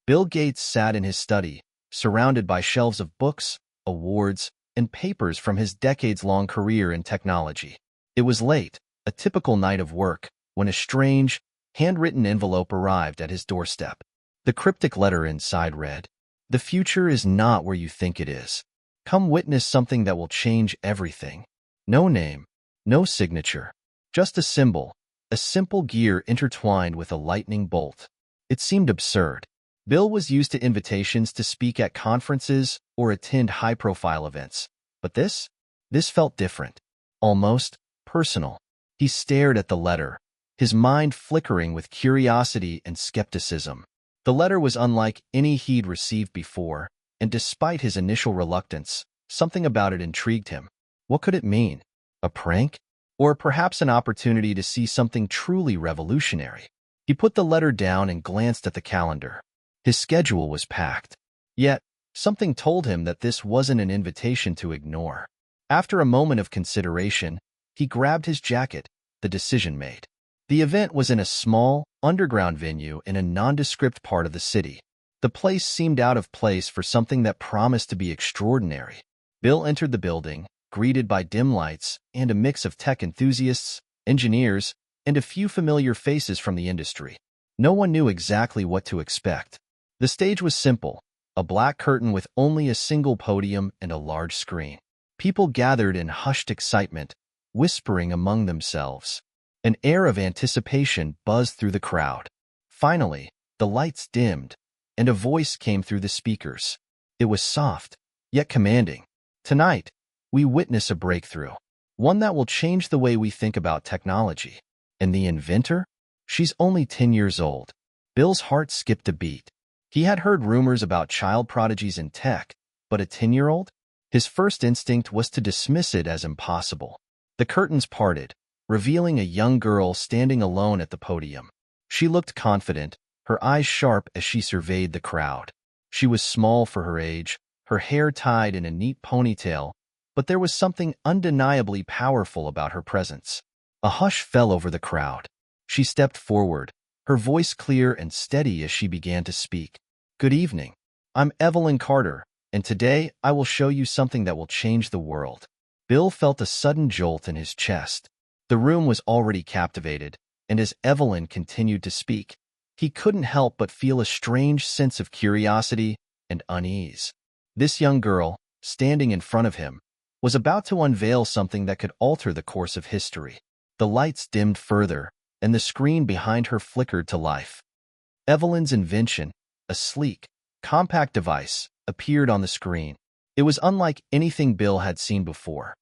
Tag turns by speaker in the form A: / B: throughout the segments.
A: Bill Gates sat in his study, surrounded by shelves of books, awards, and papers from his decades-long career in technology. It was late, a typical night of work, when a strange, handwritten envelope arrived at his doorstep. The cryptic letter inside read, "The future is not where you think it is. Come witness something that will change everything." No name, no signature, just a symbol, a simple gear intertwined with a lightning bolt. It seemed absurd. Bill was used to invitations to speak at conferences or attend high-profile events, but this felt different, almost personal. He stared at the letter, his mind flickering with curiosity and skepticism. The letter was unlike any he'd received before, and despite his initial reluctance, something about it intrigued him. What could it mean? A prank? Or perhaps an opportunity to see something truly revolutionary? He put the letter down and glanced at the calendar. His schedule was packed. Yet, something told him that this wasn't an invitation to ignore. After a moment of consideration, he grabbed his jacket, the decision made. The event was in a small, underground venue in a nondescript part of the city. The place seemed out of place for something that promised to be extraordinary. Bill entered the building, greeted by dim lights and a mix of tech enthusiasts, engineers, and a few familiar faces from the industry. No one knew exactly what to expect. The stage was simple, a black curtain with only a single podium and a large screen. People gathered in hushed excitement, whispering among themselves. An air of anticipation buzzed through the crowd. Finally, the lights dimmed, and a voice came through the speakers. It was soft, yet commanding. "Tonight, we witness a breakthrough, one that will change the way we think about technology. And the inventor? She's only 10 years old." Bill's heart skipped a beat. He had heard rumors about child prodigies in tech, but a 10-year-old? His first instinct was to dismiss it as impossible. The curtains parted, revealing a young girl standing alone at the podium. She looked confident, her eyes sharp as she surveyed the crowd. She was small for her age, her hair tied in a neat ponytail, but there was something undeniably powerful about her presence. A hush fell over the crowd. She stepped forward, her voice clear and steady as she began to speak. "Good evening. I'm Evelyn Carter, and today I will show you something that will change the world." Bill felt a sudden jolt in his chest. The room was already captivated, and as Evelyn continued to speak, he couldn't help but feel a strange sense of curiosity and unease. This young girl, standing in front of him, was about to unveil something that could alter the course of history. The lights dimmed further, and the screen behind her flickered to life. Evelyn's invention, a sleek, compact device, appeared on the screen. It was unlike anything Bill had seen before.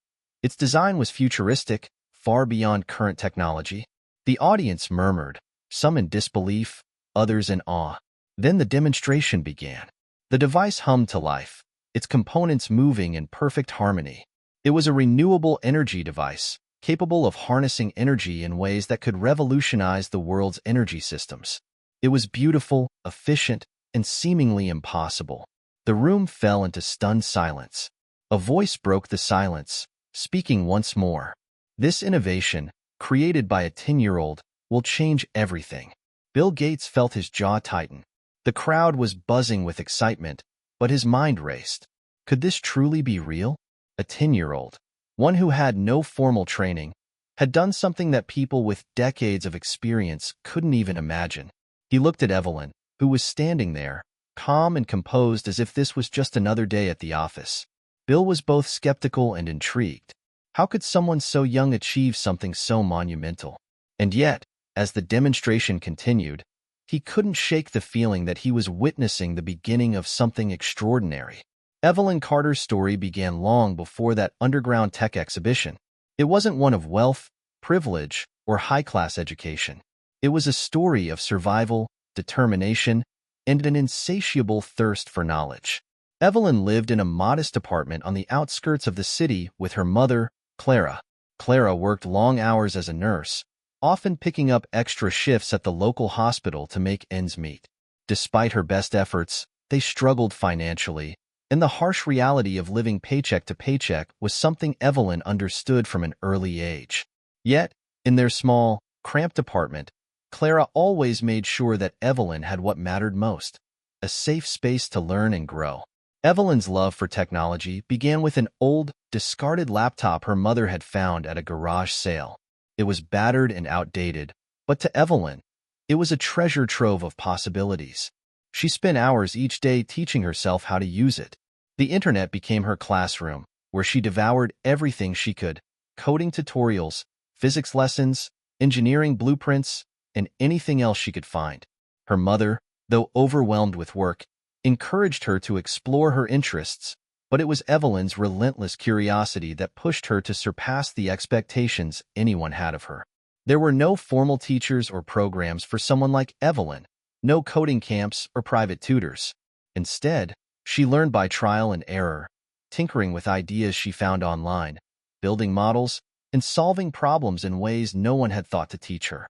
A: Its design was futuristic, far beyond current technology. The audience murmured, some in disbelief, others in awe. Then the demonstration began. The device hummed to life, its components moving in perfect harmony. It was a renewable energy device, capable of harnessing energy in ways that could revolutionize the world's energy systems. It was beautiful, efficient, and seemingly impossible. The room fell into stunned silence. A voice broke the silence, speaking once more. "This innovation, created by a 10-year-old, will change everything." Bill Gates felt his jaw tighten. The crowd was buzzing with excitement, but his mind raced. Could this truly be real? A 10-year-old, one who had no formal training, had done something that people with decades of experience couldn't even imagine. He looked at Evelyn, who was standing there, calm and composed as if this was just another day at the office. Bill was both skeptical and intrigued. How could someone so young achieve something so monumental? And yet, as the demonstration continued, he couldn't shake the feeling that he was witnessing the beginning of something extraordinary. Evelyn Carter's story began long before that underground tech exhibition. It wasn't one of wealth, privilege, or high-class education. It was a story of survival, determination, and an insatiable thirst for knowledge. Evelyn lived in a modest apartment on the outskirts of the city with her mother, Clara. Clara worked long hours as a nurse, often picking up extra shifts at the local hospital to make ends meet. Despite her best efforts, they struggled financially, and the harsh reality of living paycheck to paycheck was something Evelyn understood from an early age. Yet, in their small, cramped apartment, Clara always made sure that Evelyn had what mattered most: a safe space to learn and grow. Evelyn's love for technology began with an old, discarded laptop her mother had found at a garage sale. It was battered and outdated, but to Evelyn, it was a treasure trove of possibilities. She spent hours each day teaching herself how to use it. The internet became her classroom, where she devoured everything she could: coding tutorials, physics lessons, engineering blueprints, and anything else she could find. Her mother, though overwhelmed with work, encouraged her to explore her interests, but it was Evelyn's relentless curiosity that pushed her to surpass the expectations anyone had of her. There were no formal teachers or programs for someone like Evelyn, no coding camps or private tutors. Instead, she learned by trial and error, tinkering with ideas she found online, building models, and solving problems in ways no one had thought to teach her.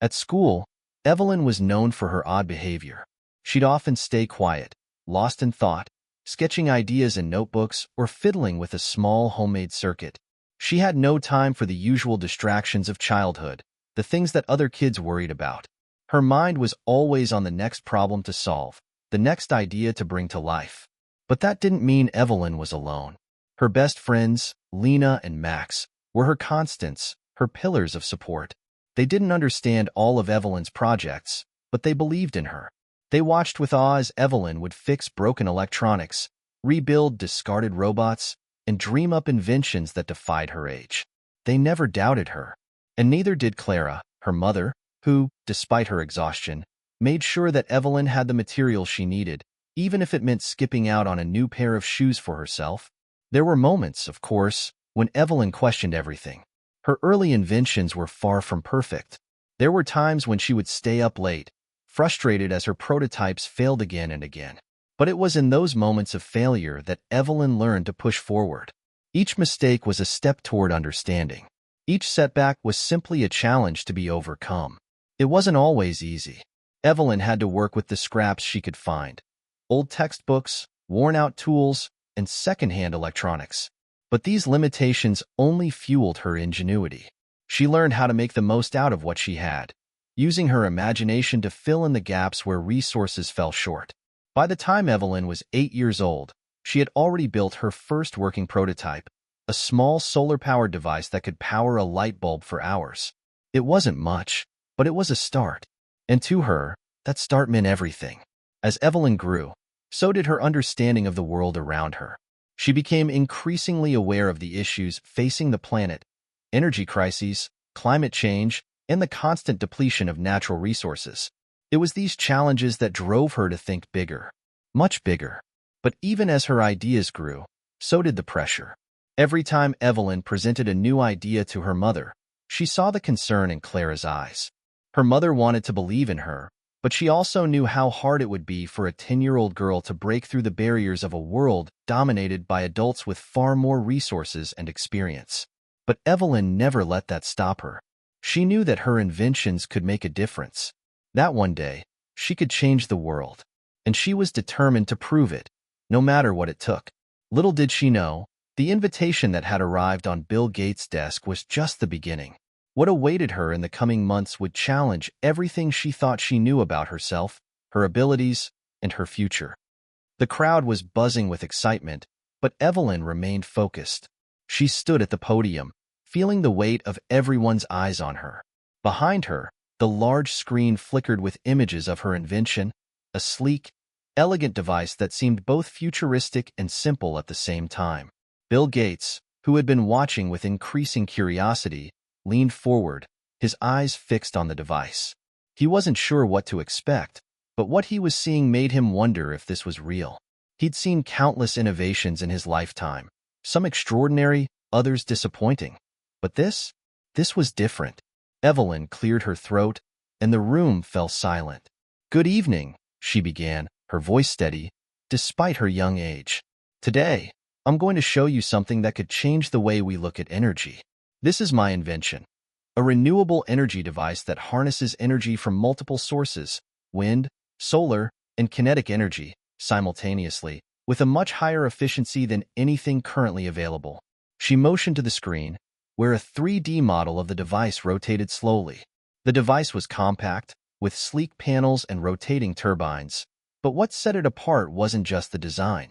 A: At school, Evelyn was known for her odd behavior. She'd often stay quiet, lost in thought, sketching ideas in notebooks or fiddling with a small homemade circuit. She had no time for the usual distractions of childhood, the things that other kids worried about. Her mind was always on the next problem to solve, the next idea to bring to life. But that didn't mean Evelyn was alone. Her best friends, Lena and Max, were her constants, her pillars of support. They didn't understand all of Evelyn's projects, but they believed in her. They watched with awe as Evelyn would fix broken electronics, rebuild discarded robots, and dream up inventions that defied her age. They never doubted her. And neither did Clara, her mother, who, despite her exhaustion, made sure that Evelyn had the materials she needed, even if it meant skipping out on a new pair of shoes for herself. There were moments, of course, when Evelyn questioned everything. Her early inventions were far from perfect. There were times when she would stay up late, frustrated as her prototypes failed again and again. But it was in those moments of failure that Evelyn learned to push forward. Each mistake was a step toward understanding. Each setback was simply a challenge to be overcome. It wasn't always easy. Evelyn had to work with the scraps she could find: old textbooks, worn-out tools, and secondhand electronics. But these limitations only fueled her ingenuity. She learned how to make the most out of what she had, using her imagination to fill in the gaps where resources fell short. By the time Evelyn was 8 years old, she had already built her first working prototype, a small solar-powered device that could power a light bulb for hours. It wasn't much, but it was a start. And to her, that start meant everything. As Evelyn grew, so did her understanding of the world around her. She became increasingly aware of the issues facing the planet: energy crises, climate change, and the constant depletion of natural resources. It was these challenges that drove her to think bigger, much bigger. But even as her ideas grew, so did the pressure. Every time Evelyn presented a new idea to her mother, she saw the concern in Clara's eyes. Her mother wanted to believe in her, but she also knew how hard it would be for a 10-year-old girl to break through the barriers of a world dominated by adults with far more resources and experience. But Evelyn never let that stop her. She knew that her inventions could make a difference. That one day, she could change the world. And she was determined to prove it, no matter what it took. Little did she know, the invitation that had arrived on Bill Gates' desk was just the beginning. What awaited her in the coming months would challenge everything she thought she knew about herself, her abilities, and her future. The crowd was buzzing with excitement, but Evelyn remained focused. She stood at the podium, feeling the weight of everyone's eyes on her. Behind her, the large screen flickered with images of her invention, a sleek, elegant device that seemed both futuristic and simple at the same time. Bill Gates, who had been watching with increasing curiosity, leaned forward, his eyes fixed on the device. He wasn't sure what to expect, but what he was seeing made him wonder if this was real. He'd seen countless innovations in his lifetime, some extraordinary, others disappointing. But this was different. Evelyn cleared her throat, and the room fell silent. "Good evening," she began, her voice steady, despite her young age. "Today, I'm going to show you something that could change the way we look at energy. This is my invention, a renewable energy device that harnesses energy from multiple sources: wind, solar, and kinetic energy, simultaneously, with a much higher efficiency than anything currently available." She motioned to the screen, where a 3D model of the device rotated slowly. The device was compact, with sleek panels and rotating turbines, But what set it apart wasn't just the design.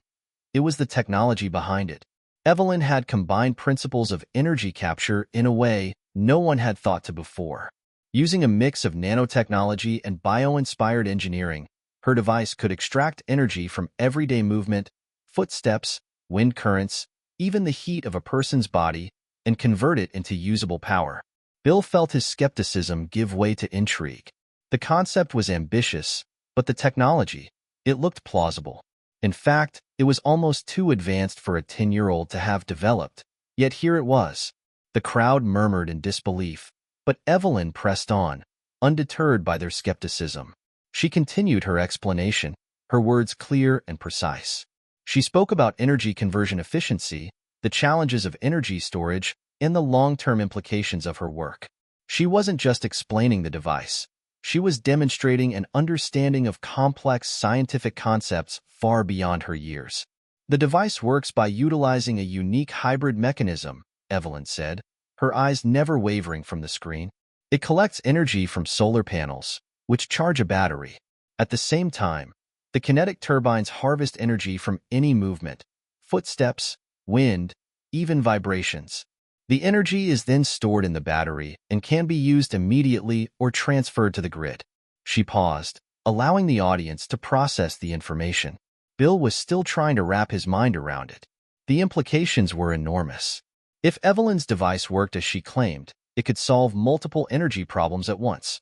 A: It was the technology behind it. Evelyn had combined principles of energy capture in a way no one had thought to before. Using a mix of nanotechnology and bio-inspired engineering, her device could extract energy from everyday movement, footsteps, wind currents, even the heat of a person's body, and convert it into usable power. Bill felt his skepticism give way to intrigue. The concept was ambitious, but the technology, it looked plausible. In fact, it was almost too advanced for a 10-year-old to have developed, yet here it was. The crowd murmured in disbelief, but Evelyn pressed on, undeterred by their skepticism. She continued her explanation, her words clear and precise. She spoke about energy conversion efficiency, the challenges of energy storage, and the long-term implications of her work. She wasn't just explaining the device. She was demonstrating an understanding of complex scientific concepts far beyond her years. The device works by utilizing a unique hybrid mechanism, Evelyn said, her eyes never wavering from the screen. It collects energy from solar panels, which charge a battery. At the same time, the kinetic turbines harvest energy from any movement, footsteps, wind, even vibrations. The energy is then stored in the battery and can be used immediately or transferred to the grid. She paused, allowing the audience to process the information. Bill was still trying to wrap his mind around it. The implications were enormous. If Evelyn's device worked as she claimed, it could solve multiple energy problems at once.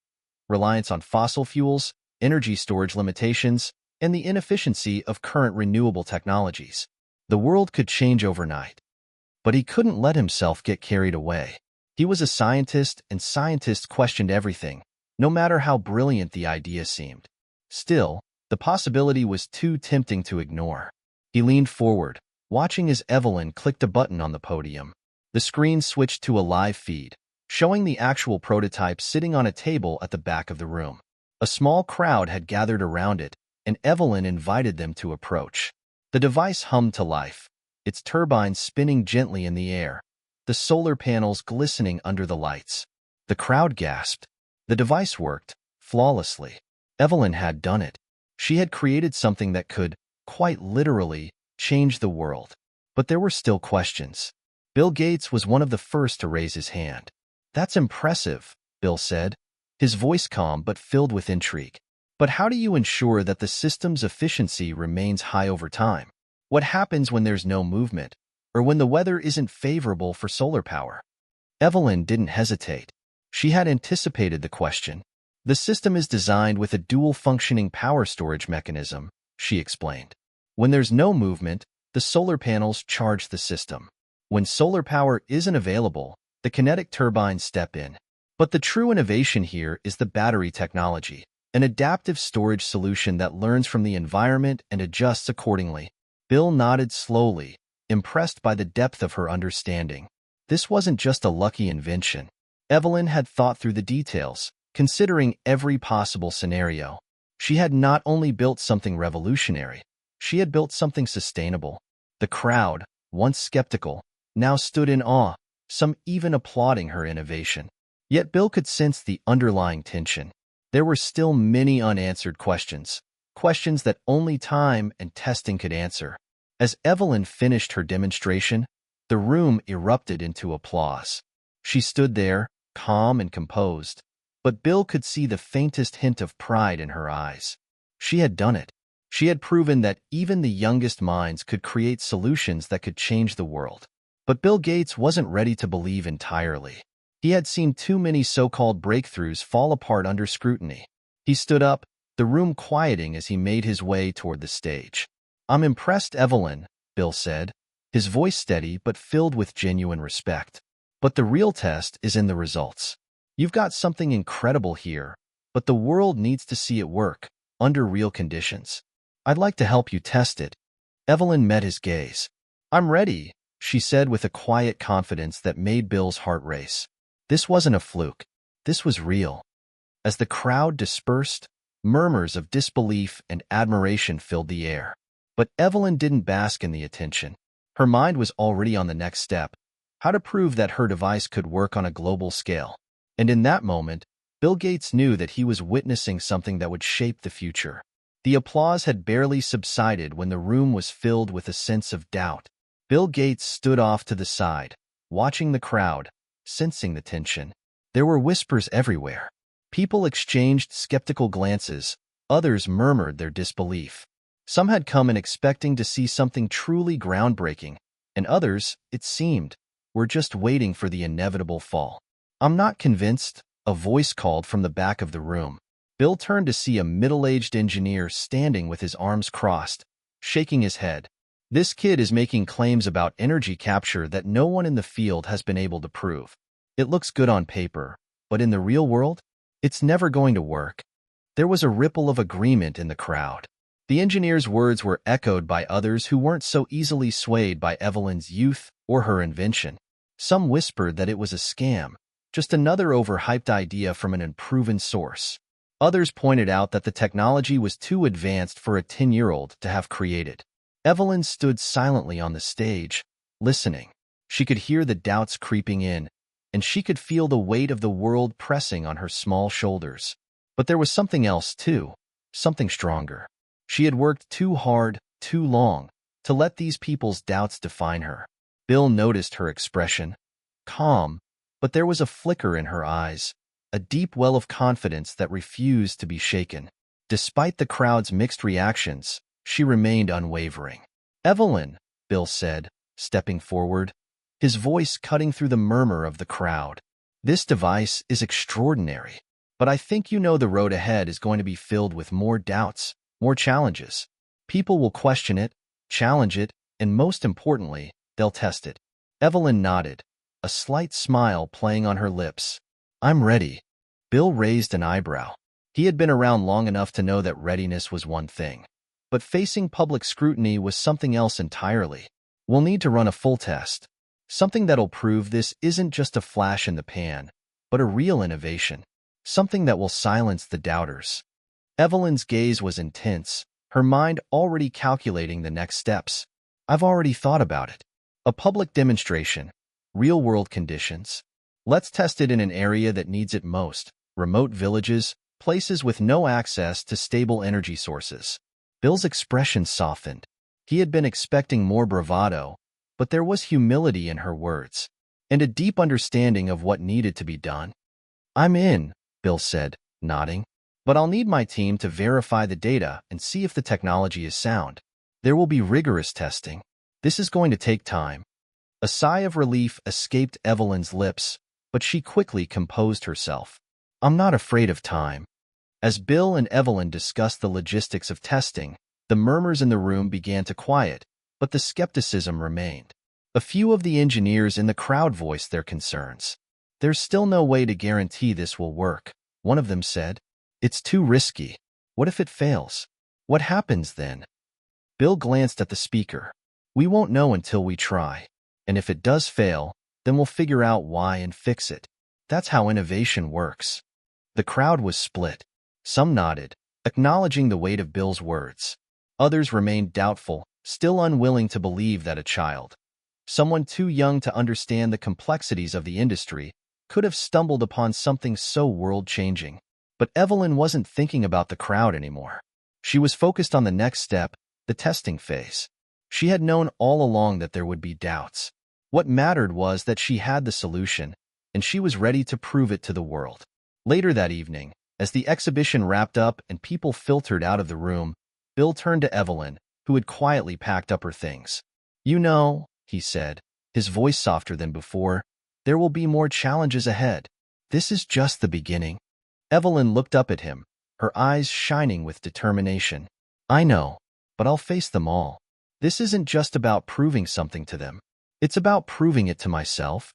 A: Reliance on fossil fuels, energy storage limitations, and the inefficiency of current renewable technologies. The world could change overnight. But he couldn't let himself get carried away. He was a scientist, and scientists questioned everything, no matter how brilliant the idea seemed. Still, the possibility was too tempting to ignore. He leaned forward, watching as Evelyn clicked a button on the podium. The screen switched to a live feed, showing the actual prototype sitting on a table at the back of the room. A small crowd had gathered around it, and Evelyn invited them to approach. The device hummed to life, its turbines spinning gently in the air, the solar panels glistening under the lights. The crowd gasped. The device worked, flawlessly. Evelyn had done it. She had created something that could, quite literally, change the world. But there were still questions. Bill Gates was one of the first to raise his hand. "That's impressive," Bill said, his voice calm but filled with intrigue. "But how do you ensure that the system's efficiency remains high over time? What happens when there's no movement, or when the weather isn't favorable for solar power?" Evelyn didn't hesitate. She had anticipated the question. "The system is designed with a dual-functioning power storage mechanism," she explained. "When there's no movement, the solar panels charge the system. When solar power isn't available, the kinetic turbines step in. But the true innovation here is the battery technology, an adaptive storage solution that learns from the environment and adjusts accordingly." Bill nodded slowly, impressed by the depth of her understanding. This wasn't just a lucky invention. Evelyn had thought through the details, considering every possible scenario. She had not only built something revolutionary, she had built something sustainable. The crowd, once skeptical, now stood in awe, some even applauding her innovation. Yet Bill could sense the underlying tension. There were still many unanswered questions, questions that only time and testing could answer. As Evelyn finished her demonstration, the room erupted into applause. She stood there, calm and composed, but Bill could see the faintest hint of pride in her eyes. She had done it. She had proven that even the youngest minds could create solutions that could change the world. But Bill Gates wasn't ready to believe entirely. He had seen too many so-called breakthroughs fall apart under scrutiny. He stood up, the room quieting as he made his way toward the stage. "I'm impressed, Evelyn," Bill said, his voice steady but filled with genuine respect. "But the real test is in the results. You've got something incredible here, but the world needs to see it work, under real conditions. I'd like to help you test it." Evelyn met his gaze. "I'm ready," she said with a quiet confidence that made Bill's heart race. This wasn't a fluke. This was real. As the crowd dispersed, murmurs of disbelief and admiration filled the air. But Evelyn didn't bask in the attention. Her mind was already on the next step, how to prove that her device could work on a global scale. And in that moment, Bill Gates knew that he was witnessing something that would shape the future. The applause had barely subsided when the room was filled with a sense of doubt. Bill Gates stood off to the side, watching the crowd, sensing the tension. There were whispers everywhere. People exchanged skeptical glances, others murmured their disbelief. Some had come in expecting to see something truly groundbreaking, and others, it seemed, were just waiting for the inevitable fall. "I'm not convinced," a voice called from the back of the room. Bill turned to see a middle-aged engineer standing with his arms crossed, shaking his head. "This kid is making claims about energy capture that no one in the field has been able to prove. It looks good on paper, but in the real world, it's never going to work." There was a ripple of agreement in the crowd. The engineer's words were echoed by others who weren't so easily swayed by Evelyn's youth or her invention. Some whispered that it was a scam, just another overhyped idea from an unproven source. Others pointed out that the technology was too advanced for a 10-year-old to have created. Evelyn stood silently on the stage, listening. She could hear the doubts creeping in, and she could feel the weight of the world pressing on her small shoulders. But there was something else, too, something stronger. She had worked too hard, too long, to let these people's doubts define her. Bill noticed her expression. Calm, but there was a flicker in her eyes, a deep well of confidence that refused to be shaken. Despite the crowd's mixed reactions, she remained unwavering. "Evelyn," Bill said, stepping forward, his voice cutting through the murmur of the crowd. "This device is extraordinary, but I think you know the road ahead is going to be filled with more doubts, more challenges. People will question it, challenge it, and most importantly, they'll test it." Evelyn nodded, a slight smile playing on her lips. "I'm ready." Bill raised an eyebrow. He had been around long enough to know that readiness was one thing, but facing public scrutiny was something else entirely. "We'll need to run a full test. Something that'll prove this isn't just a flash in the pan, but a real innovation. Something that will silence the doubters." Evelyn's gaze was intense, her mind already calculating the next steps. "I've already thought about it. A public demonstration, real-world conditions. Let's test it in an area that needs it most, remote villages, places with no access to stable energy sources." Bill's expression softened. He had been expecting more bravado, but there was humility in her words, and a deep understanding of what needed to be done. "I'm in," Bill said, nodding. "But I'll need my team to verify the data and see if the technology is sound. There will be rigorous testing. This is going to take time." A sigh of relief escaped Evelyn's lips, but she quickly composed herself. "I'm not afraid of time." As Bill and Evelyn discussed the logistics of testing, the murmurs in the room began to quiet, but the skepticism remained. A few of the engineers in the crowd voiced their concerns. "There's still no way to guarantee this will work," one of them said. "It's too risky. What if it fails? What happens then?" Bill glanced at the speaker. "We won't know until we try. And if it does fail, then we'll figure out why and fix it. That's how innovation works." The crowd was split. Some nodded, acknowledging the weight of Bill's words. Others remained doubtful, still unwilling to believe that a child, someone too young to understand the complexities of the industry, could have stumbled upon something so world-changing. But Evelyn wasn't thinking about the crowd anymore. She was focused on the next step, the testing phase. She had known all along that there would be doubts. What mattered was that she had the solution, and she was ready to prove it to the world. Later that evening, as the exhibition wrapped up and people filtered out of the room, Bill turned to Evelyn, who had quietly packed up her things. "You know," he said, his voice softer than before, "there will be more challenges ahead. This is just the beginning." Evelyn looked up at him, her eyes shining with determination. "I know, but I'll face them all. This isn't just about proving something to them. It's about proving it to myself."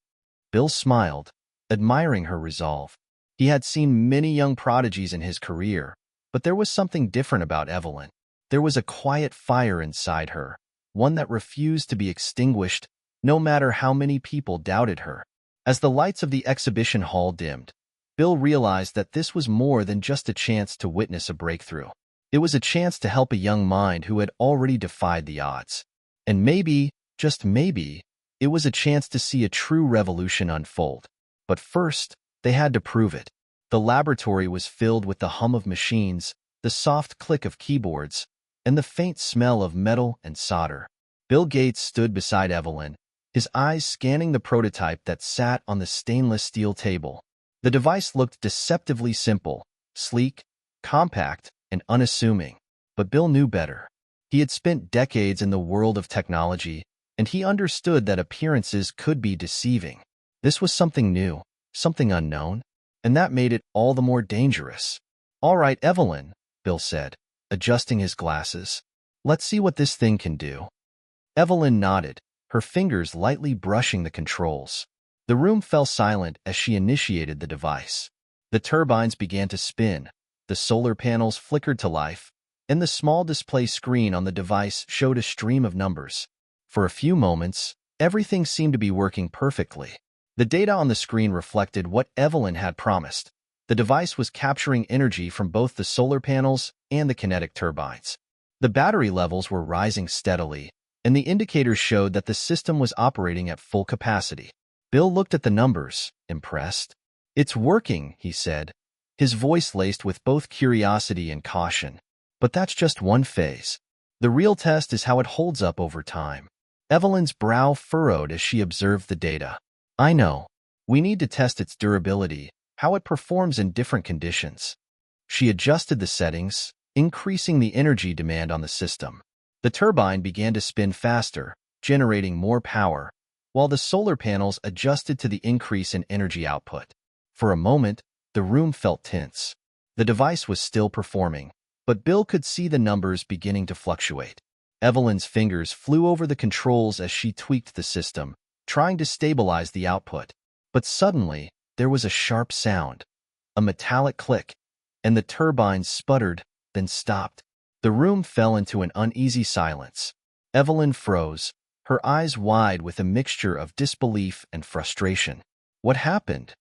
A: Bill smiled, admiring her resolve. He had seen many young prodigies in his career, but there was something different about Evelyn. There was a quiet fire inside her, one that refused to be extinguished, no matter how many people doubted her. As the lights of the exhibition hall dimmed, Bill realized that this was more than just a chance to witness a breakthrough. It was a chance to help a young mind who had already defied the odds. And maybe, just maybe, it was a chance to see a true revolution unfold. But first, they had to prove it. The laboratory was filled with the hum of machines, the soft click of keyboards, and the faint smell of metal and solder. Bill Gates stood beside Evelyn, his eyes scanning the prototype that sat on the stainless steel table. The device looked deceptively simple, sleek, compact, and unassuming. But Bill knew better. He had spent decades in the world of technology, and he understood that appearances could be deceiving. This was something new, something unknown, and that made it all the more dangerous. "All right, Evelyn," Bill said, adjusting his glasses. "Let's see what this thing can do." Evelyn nodded, her fingers lightly brushing the controls. The room fell silent as she initiated the device. The turbines began to spin, the solar panels flickered to life, and the small display screen on the device showed a stream of numbers. For a few moments, everything seemed to be working perfectly. The data on the screen reflected what Evelyn had promised. The device was capturing energy from both the solar panels and the kinetic turbines. The battery levels were rising steadily, and the indicators showed that the system was operating at full capacity. Bill looked at the numbers, impressed. "It's working," he said, his voice laced with both curiosity and caution. "But that's just one phase. The real test is how it holds up over time." Evelyn's brow furrowed as she observed the data. "I know. We need to test its durability, how it performs in different conditions." She adjusted the settings, increasing the energy demand on the system. The turbine began to spin faster, generating more power, while the solar panels adjusted to the increase in energy output. For a moment, the room felt tense. The device was still performing, but Bill could see the numbers beginning to fluctuate. Evelyn's fingers flew over the controls as she tweaked the system, trying to stabilize the output. But suddenly, there was a sharp sound, a metallic click, and the turbines sputtered, then stopped. The room fell into an uneasy silence. Evelyn froze, her eyes wide with a mixture of disbelief and frustration. "What happened?"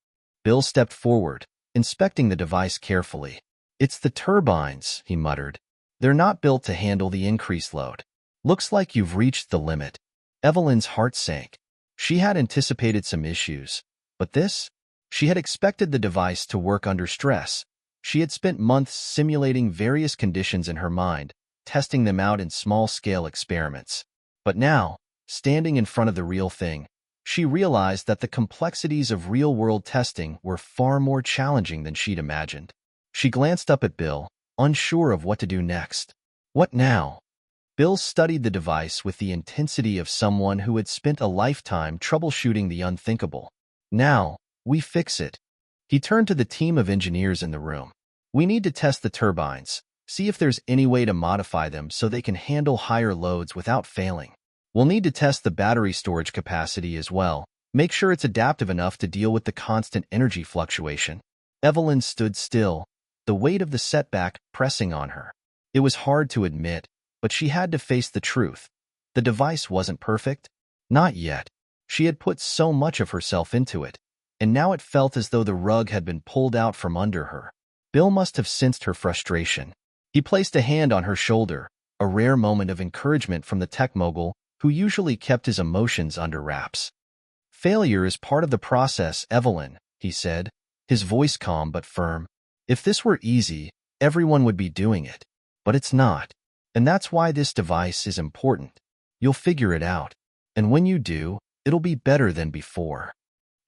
A: Bill stepped forward, inspecting the device carefully. "It's the turbines," he muttered. "They're not built to handle the increased load. Looks like you've reached the limit." Evelyn's heart sank. She had anticipated some issues, but this? She had expected the device to work under stress. She had spent months simulating various conditions in her mind, testing them out in small-scale experiments. But now, standing in front of the real thing, she realized that the complexities of real-world testing were far more challenging than she'd imagined. She glanced up at Bill, unsure of what to do next. "What now?" Bill studied the device with the intensity of someone who had spent a lifetime troubleshooting the unthinkable. "Now, we fix it." He turned to the team of engineers in the room. "We need to test the turbines, see if there's any way to modify them so they can handle higher loads without failing. We'll need to test the battery storage capacity as well, make sure it's adaptive enough to deal with the constant energy fluctuation." Evelyn stood still, the weight of the setback pressing on her. It was hard to admit, but she had to face the truth. The device wasn't perfect. Not yet. She had put so much of herself into it, and now it felt as though the rug had been pulled out from under her. Bill must have sensed her frustration. He placed a hand on her shoulder, a rare moment of encouragement from the tech mogul who usually kept his emotions under wraps. "Failure is part of the process, Evelyn," he said, his voice calm but firm. "If this were easy, everyone would be doing it. But it's not. And that's why this device is important. You'll figure it out. And when you do, it'll be better than before."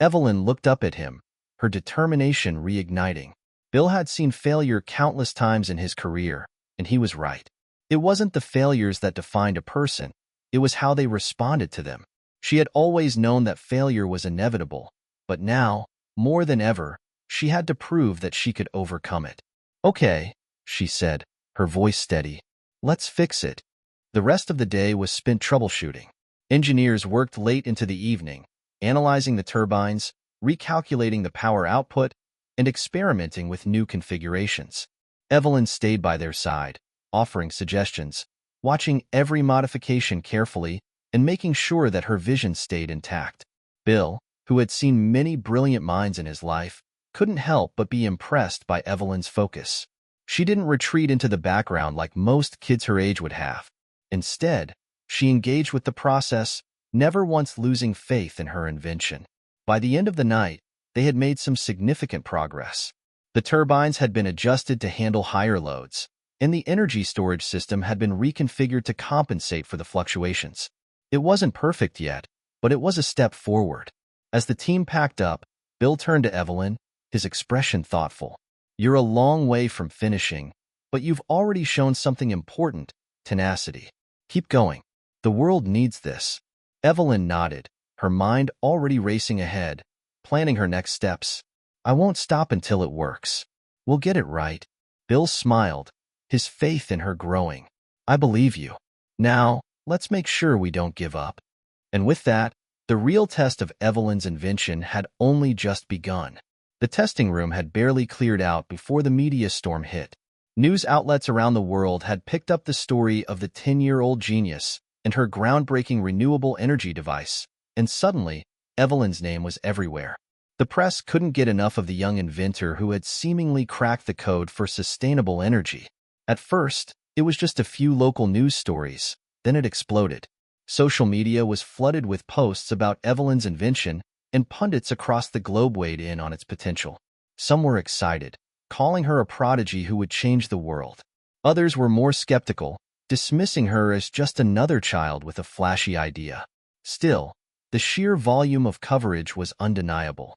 A: Evelyn looked up at him, her determination reigniting. Bill had seen failure countless times in his career, and he was right. It wasn't the failures that defined a person, it was how they responded to them. She had always known that failure was inevitable, but now, more than ever, she had to prove that she could overcome it. "Okay," she said, her voice steady. "Let's fix it." The rest of the day was spent troubleshooting. Engineers worked late into the evening, analyzing the turbines, recalculating the power output, and experimenting with new configurations. Evelyn stayed by their side, offering suggestions, watching every modification carefully and making sure that her vision stayed intact. Bill, who had seen many brilliant minds in his life, couldn't help but be impressed by Evelyn's focus. She didn't retreat into the background like most kids her age would have. Instead, she engaged with the process, never once losing faith in her invention. By the end of the night, they had made some significant progress. The turbines had been adjusted to handle higher loads. and the energy storage system had been reconfigured to compensate for the fluctuations. It wasn't perfect yet, but it was a step forward. As the team packed up, Bill turned to Evelyn, his expression thoughtful. "You're a long way from finishing, but you've already shown something important: tenacity. Keep going. The world needs this." Evelyn nodded, her mind already racing ahead, planning her next steps. "I won't stop until it works. We'll get it right." Bill smiled, his faith in her growing. "I believe you. Now, let's make sure we don't give up." And with that, the real test of Evelyn's invention had only just begun. The testing room had barely cleared out before the media storm hit. News outlets around the world had picked up the story of the 10-year-old genius and her groundbreaking renewable energy device, and suddenly, Evelyn's name was everywhere. The press couldn't get enough of the young inventor who had seemingly cracked the code for sustainable energy. At first, it was just a few local news stories, then it exploded. Social media was flooded with posts about Evelyn's invention, and pundits across the globe weighed in on its potential. Some were excited, calling her a prodigy who would change the world. Others were more skeptical, dismissing her as just another child with a flashy idea. Still, the sheer volume of coverage was undeniable.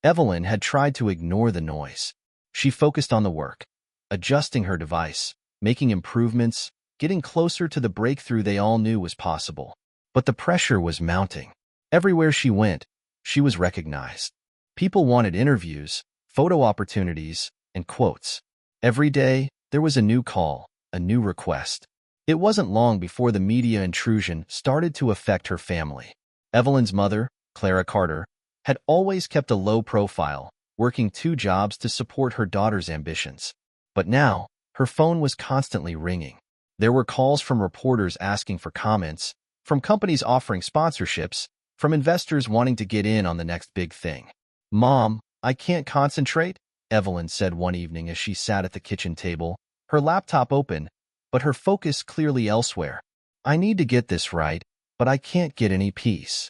A: Evelyn had tried to ignore the noise. She focused on the work, adjusting her device, making improvements, getting closer to the breakthrough they all knew was possible. But the pressure was mounting. Everywhere she went, she was recognized. People wanted interviews, photo opportunities, and quotes. Every day, there was a new call, a new request. It wasn't long before the media intrusion started to affect her family. Evelyn's mother, Clara Carter, had always kept a low profile, working 2 jobs to support her daughter's ambitions. But now, her phone was constantly ringing. There were calls from reporters asking for comments, from companies offering sponsorships, from investors wanting to get in on the next big thing. "Mom, I can't concentrate," Evelyn said one evening as she sat at the kitchen table, her laptop open, but her focus clearly elsewhere. "I need to get this right, but I can't get any peace."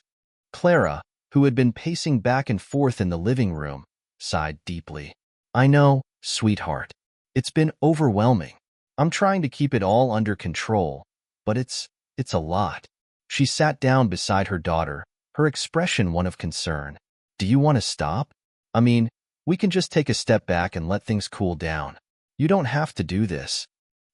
A: Clara, who had been pacing back and forth in the living room, sighed deeply. "I know, sweetheart. It's been overwhelming. I'm trying to keep it all under control, but it's a lot." She sat down beside her daughter, her expression one of concern. "Do you want to stop? I mean, we can just take a step back and let things cool down. You don't have to do this."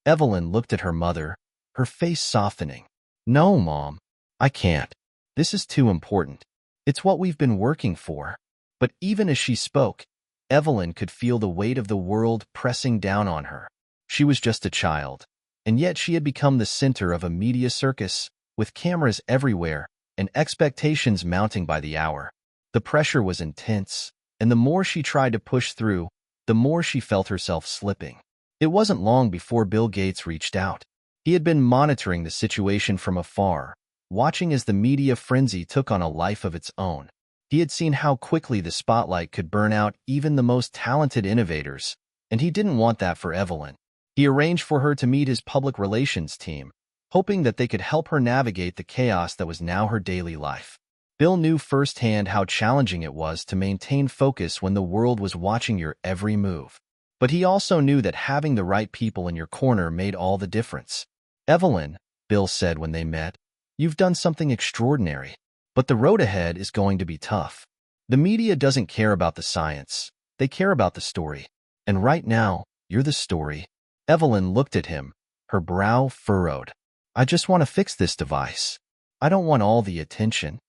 A: Evelyn looked at her mother, her face softening. "No, Mom, I can't. This is too important. It's what we've been working for." But even as she spoke, Evelyn could feel the weight of the world pressing down on her. She was just a child, and yet she had become the center of a media circus, with cameras everywhere and expectations mounting by the hour. The pressure was intense, and the more she tried to push through, the more she felt herself slipping. It wasn't long before Bill Gates reached out. He had been monitoring the situation from afar, watching as the media frenzy took on a life of its own. He had seen how quickly the spotlight could burn out even the most talented innovators, and he didn't want that for Evelyn. He arranged for her to meet his public relations team, hoping that they could help her navigate the chaos that was now her daily life. Bill knew firsthand how challenging it was to maintain focus when the world was watching your every move. But he also knew that having the right people in your corner made all the difference. "Evelyn," Bill said when they met, "you've done something extraordinary. But the road ahead is going to be tough. The media doesn't care about the science. They care about the story. And right now, you're the story." Evelyn looked at him, her brow furrowed. "I just want to fix this device. I don't want all the attention."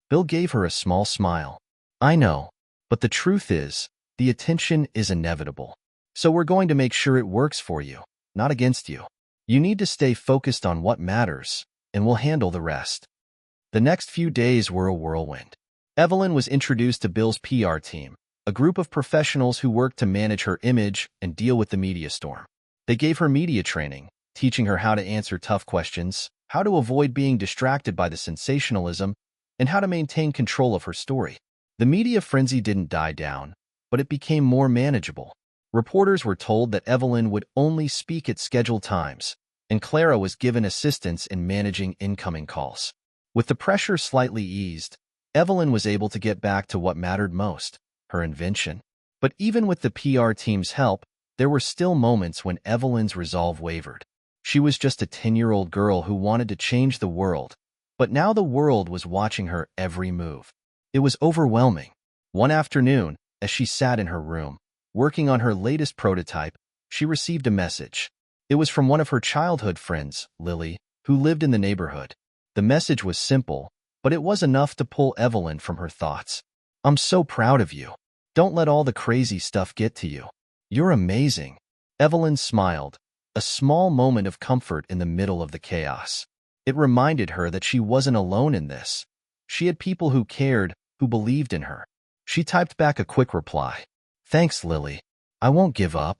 A: Bill gave her a small smile. "I know, but the truth is, the attention is inevitable. So we're going to make sure it works for you, not against you. You need to stay focused on what matters, and we'll handle the rest." The next few days were a whirlwind. Evelyn was introduced to Bill's PR team, a group of professionals who worked to manage her image and deal with the media storm. They gave her media training, teaching her how to answer tough questions, how to avoid being distracted by the sensationalism, and how to maintain control of her story. The media frenzy didn't die down, but it became more manageable. Reporters were told that Evelyn would only speak at scheduled times, and Clara was given assistance in managing incoming calls. With the pressure slightly eased, Evelyn was able to get back to what mattered most, her invention. But even with the PR team's help, there were still moments when Evelyn's resolve wavered. She was just a 10-year-old girl who wanted to change the world, but now the world was watching her every move. It was overwhelming. One afternoon, as she sat in her room, working on her latest prototype, she received a message. It was from one of her childhood friends, Lily, who lived in the neighborhood. The message was simple, but it was enough to pull Evelyn from her thoughts. "I'm so proud of you. Don't let all the crazy stuff get to you. You're amazing." Evelyn smiled, a small moment of comfort in the middle of the chaos. It reminded her that she wasn't alone in this. She had people who cared, who believed in her. She typed back a quick reply. "Thanks, Lily. I won't give up."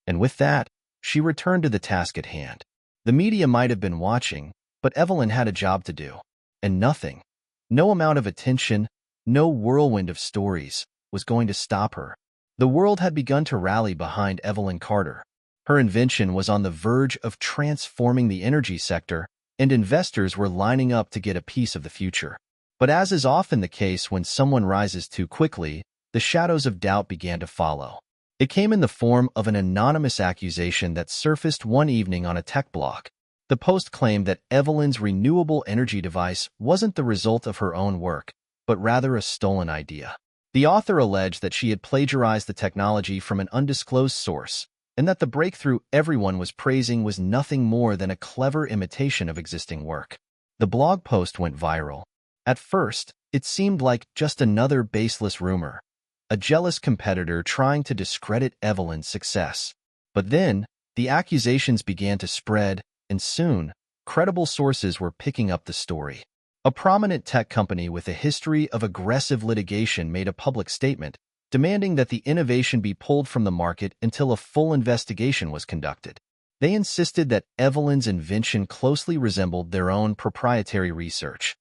A: And with that, she returned to the task at hand. The media might have been watching, but Evelyn had a job to do. And nothing, no amount of attention, no whirlwind of stories, was going to stop her. The world had begun to rally behind Evelyn Carter. Her invention was on the verge of transforming the energy sector, and investors were lining up to get a piece of the future. But as is often the case when someone rises too quickly, the shadows of doubt began to follow. It came in the form of an anonymous accusation that surfaced one evening on a tech blog. The post claimed that Evelyn's renewable energy device wasn't the result of her own work, but rather a stolen idea. The author alleged that she had plagiarized the technology from an undisclosed source, and that the breakthrough everyone was praising was nothing more than a clever imitation of existing work. The blog post went viral. At first, it seemed like just another baseless rumor, a jealous competitor trying to discredit Evelyn's success. But then, the accusations began to spread, and soon, credible sources were picking up the story. A prominent tech company with a history of aggressive litigation made a public statement, demanding that the innovation be pulled from the market until a full investigation was conducted. They insisted that Evelyn's invention closely resembled their own proprietary research.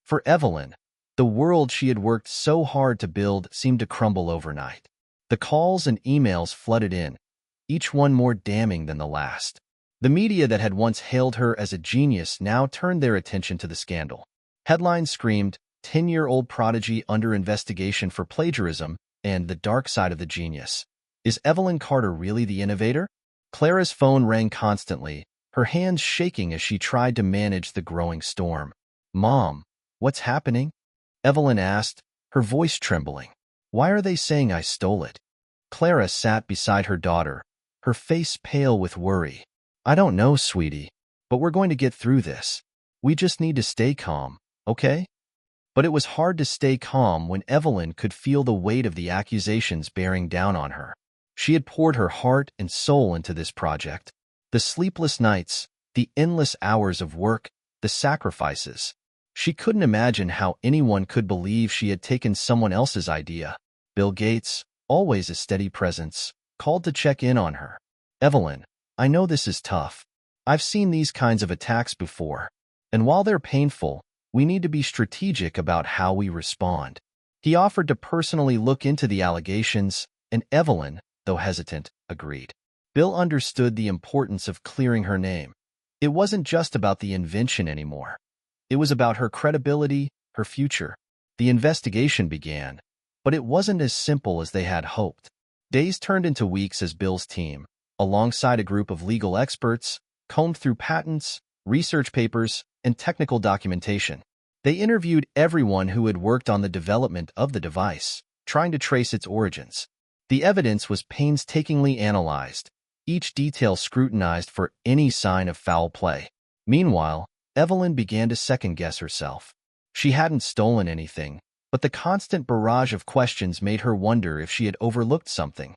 A: For Evelyn, the world she had worked so hard to build seemed to crumble overnight. The calls and emails flooded in, each one more damning than the last. The media that had once hailed her as a genius now turned their attention to the scandal. Headlines screamed, "10-year-old prodigy under investigation for plagiarism," and "The dark side of the genius." Is Evelyn Carter really the innovator? Clara's phone rang constantly, her hands shaking as she tried to manage the growing storm. "Mom, what's happening?" Evelyn asked, her voice trembling. "Why are they saying I stole it?" Clara sat beside her daughter, her face pale with worry. "I don't know, sweetie, but we're going to get through this. We just need to stay calm, okay?" But it was hard to stay calm when Evelyn could feel the weight of the accusations bearing down on her. She had poured her heart and soul into this project. The sleepless nights, the endless hours of work, the sacrifices. She couldn't imagine how anyone could believe she had taken someone else's idea. Bill Gates, always a steady presence, called to check in on her. "Evelyn, I know this is tough. I've seen these kinds of attacks before. And while they're painful, we need to be strategic about how we respond." He offered to personally look into the allegations, and Evelyn, though hesitant, agreed. Bill understood the importance of clearing her name. It wasn't just about the invention anymore. It was about her credibility, her future. The investigation began, but it wasn't as simple as they had hoped. Days turned into weeks as Bill's team, alongside a group of legal experts, combed through patents, research papers, and technical documentation. They interviewed everyone who had worked on the development of the device, trying to trace its origins. The evidence was painstakingly analyzed, each detail scrutinized for any sign of foul play. Meanwhile, Evelyn began to second-guess herself. She hadn't stolen anything, but the constant barrage of questions made her wonder if she had overlooked something,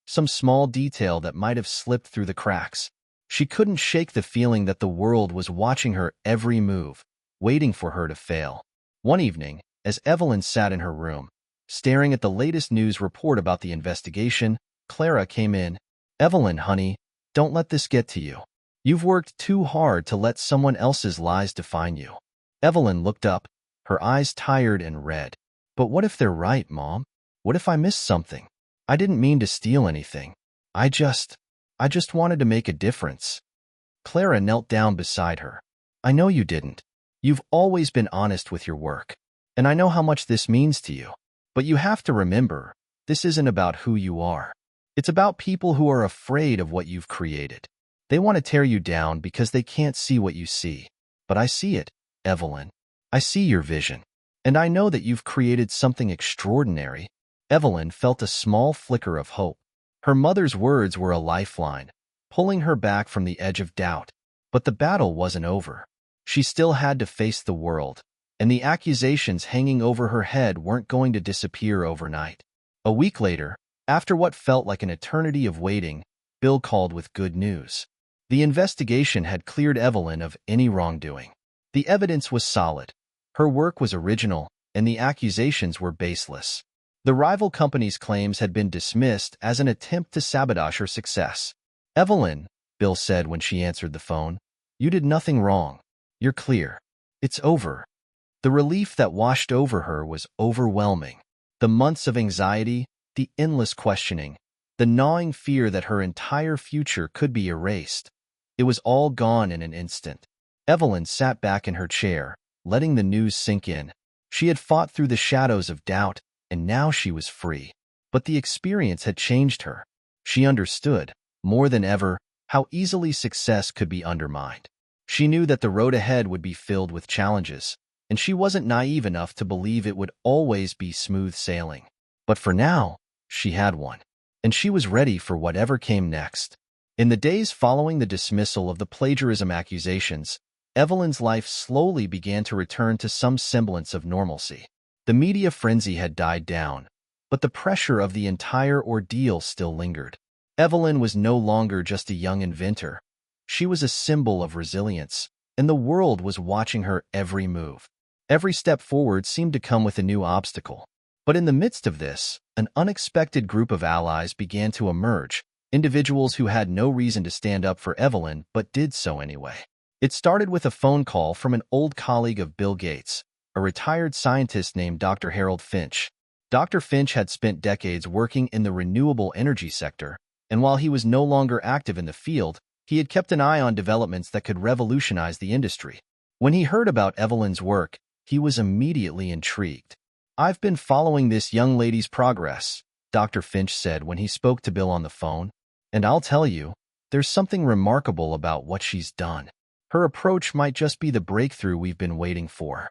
A: some small detail that might have slipped through the cracks. She couldn't shake the feeling that the world was watching her every move, waiting for her to fail. One evening, as Evelyn sat in her room, staring at the latest news report about the investigation, Clara came in. "Evelyn, honey, don't let this get to you. You've worked too hard to let someone else's lies define you." Evelyn looked up, her eyes tired and red. "But what if they're right, Mom? What if I missed something? I didn't mean to steal anything. I just wanted to make a difference." Clara knelt down beside her. "I know you didn't. You've always been honest with your work, and I know how much this means to you. But you have to remember, this isn't about who you are. It's about people who are afraid of what you've created. They want to tear you down because they can't see what you see. But I see it, Evelyn. I see your vision. And I know that you've created something extraordinary. Evelyn felt a small flicker of hope. Her mother's words were a lifeline, pulling her back from the edge of doubt. But the battle wasn't over. She still had to face the world, and the accusations hanging over her head weren't going to disappear overnight. A week later, after what felt like an eternity of waiting, Bill called with good news. The investigation had cleared Evelyn of any wrongdoing. The evidence was solid. Her work was original, and the accusations were baseless. The rival company's claims had been dismissed as an attempt to sabotage her success. "Evelyn," Bill said when she answered the phone, "you did nothing wrong. You're clear. It's over." The relief that washed over her was overwhelming. The months of anxiety, the endless questioning, the gnawing fear that her entire future could be erased. It was all gone in an instant. Evelyn sat back in her chair, letting the news sink in. She had fought through the shadows of doubt, and now she was free. But the experience had changed her. She understood, more than ever, how easily success could be undermined. She knew that the road ahead would be filled with challenges, and she wasn't naive enough to believe it would always be smooth sailing. But for now, she had one, and she was ready for whatever came next. In the days following the dismissal of the plagiarism accusations, Evelyn's life slowly began to return to some semblance of normalcy. The media frenzy had died down, but the pressure of the entire ordeal still lingered. Evelyn was no longer just a young inventor. She was a symbol of resilience, and the world was watching her every move. Every step forward seemed to come with a new obstacle. But in the midst of this, an unexpected group of allies began to emerge, individuals who had no reason to stand up for Evelyn but did so anyway. It started with a phone call from an old colleague of Bill Gates, a retired scientist named Dr. Harold Finch. Dr. Finch had spent decades working in the renewable energy sector, and while he was no longer active in the field, he had kept an eye on developments that could revolutionize the industry. When he heard about Evelyn's work, he was immediately intrigued. "I've been following this young lady's progress," Dr. Finch said when he spoke to Bill on the phone, "and I'll tell you, there's something remarkable about what she's done. Her approach might just be the breakthrough we've been waiting for."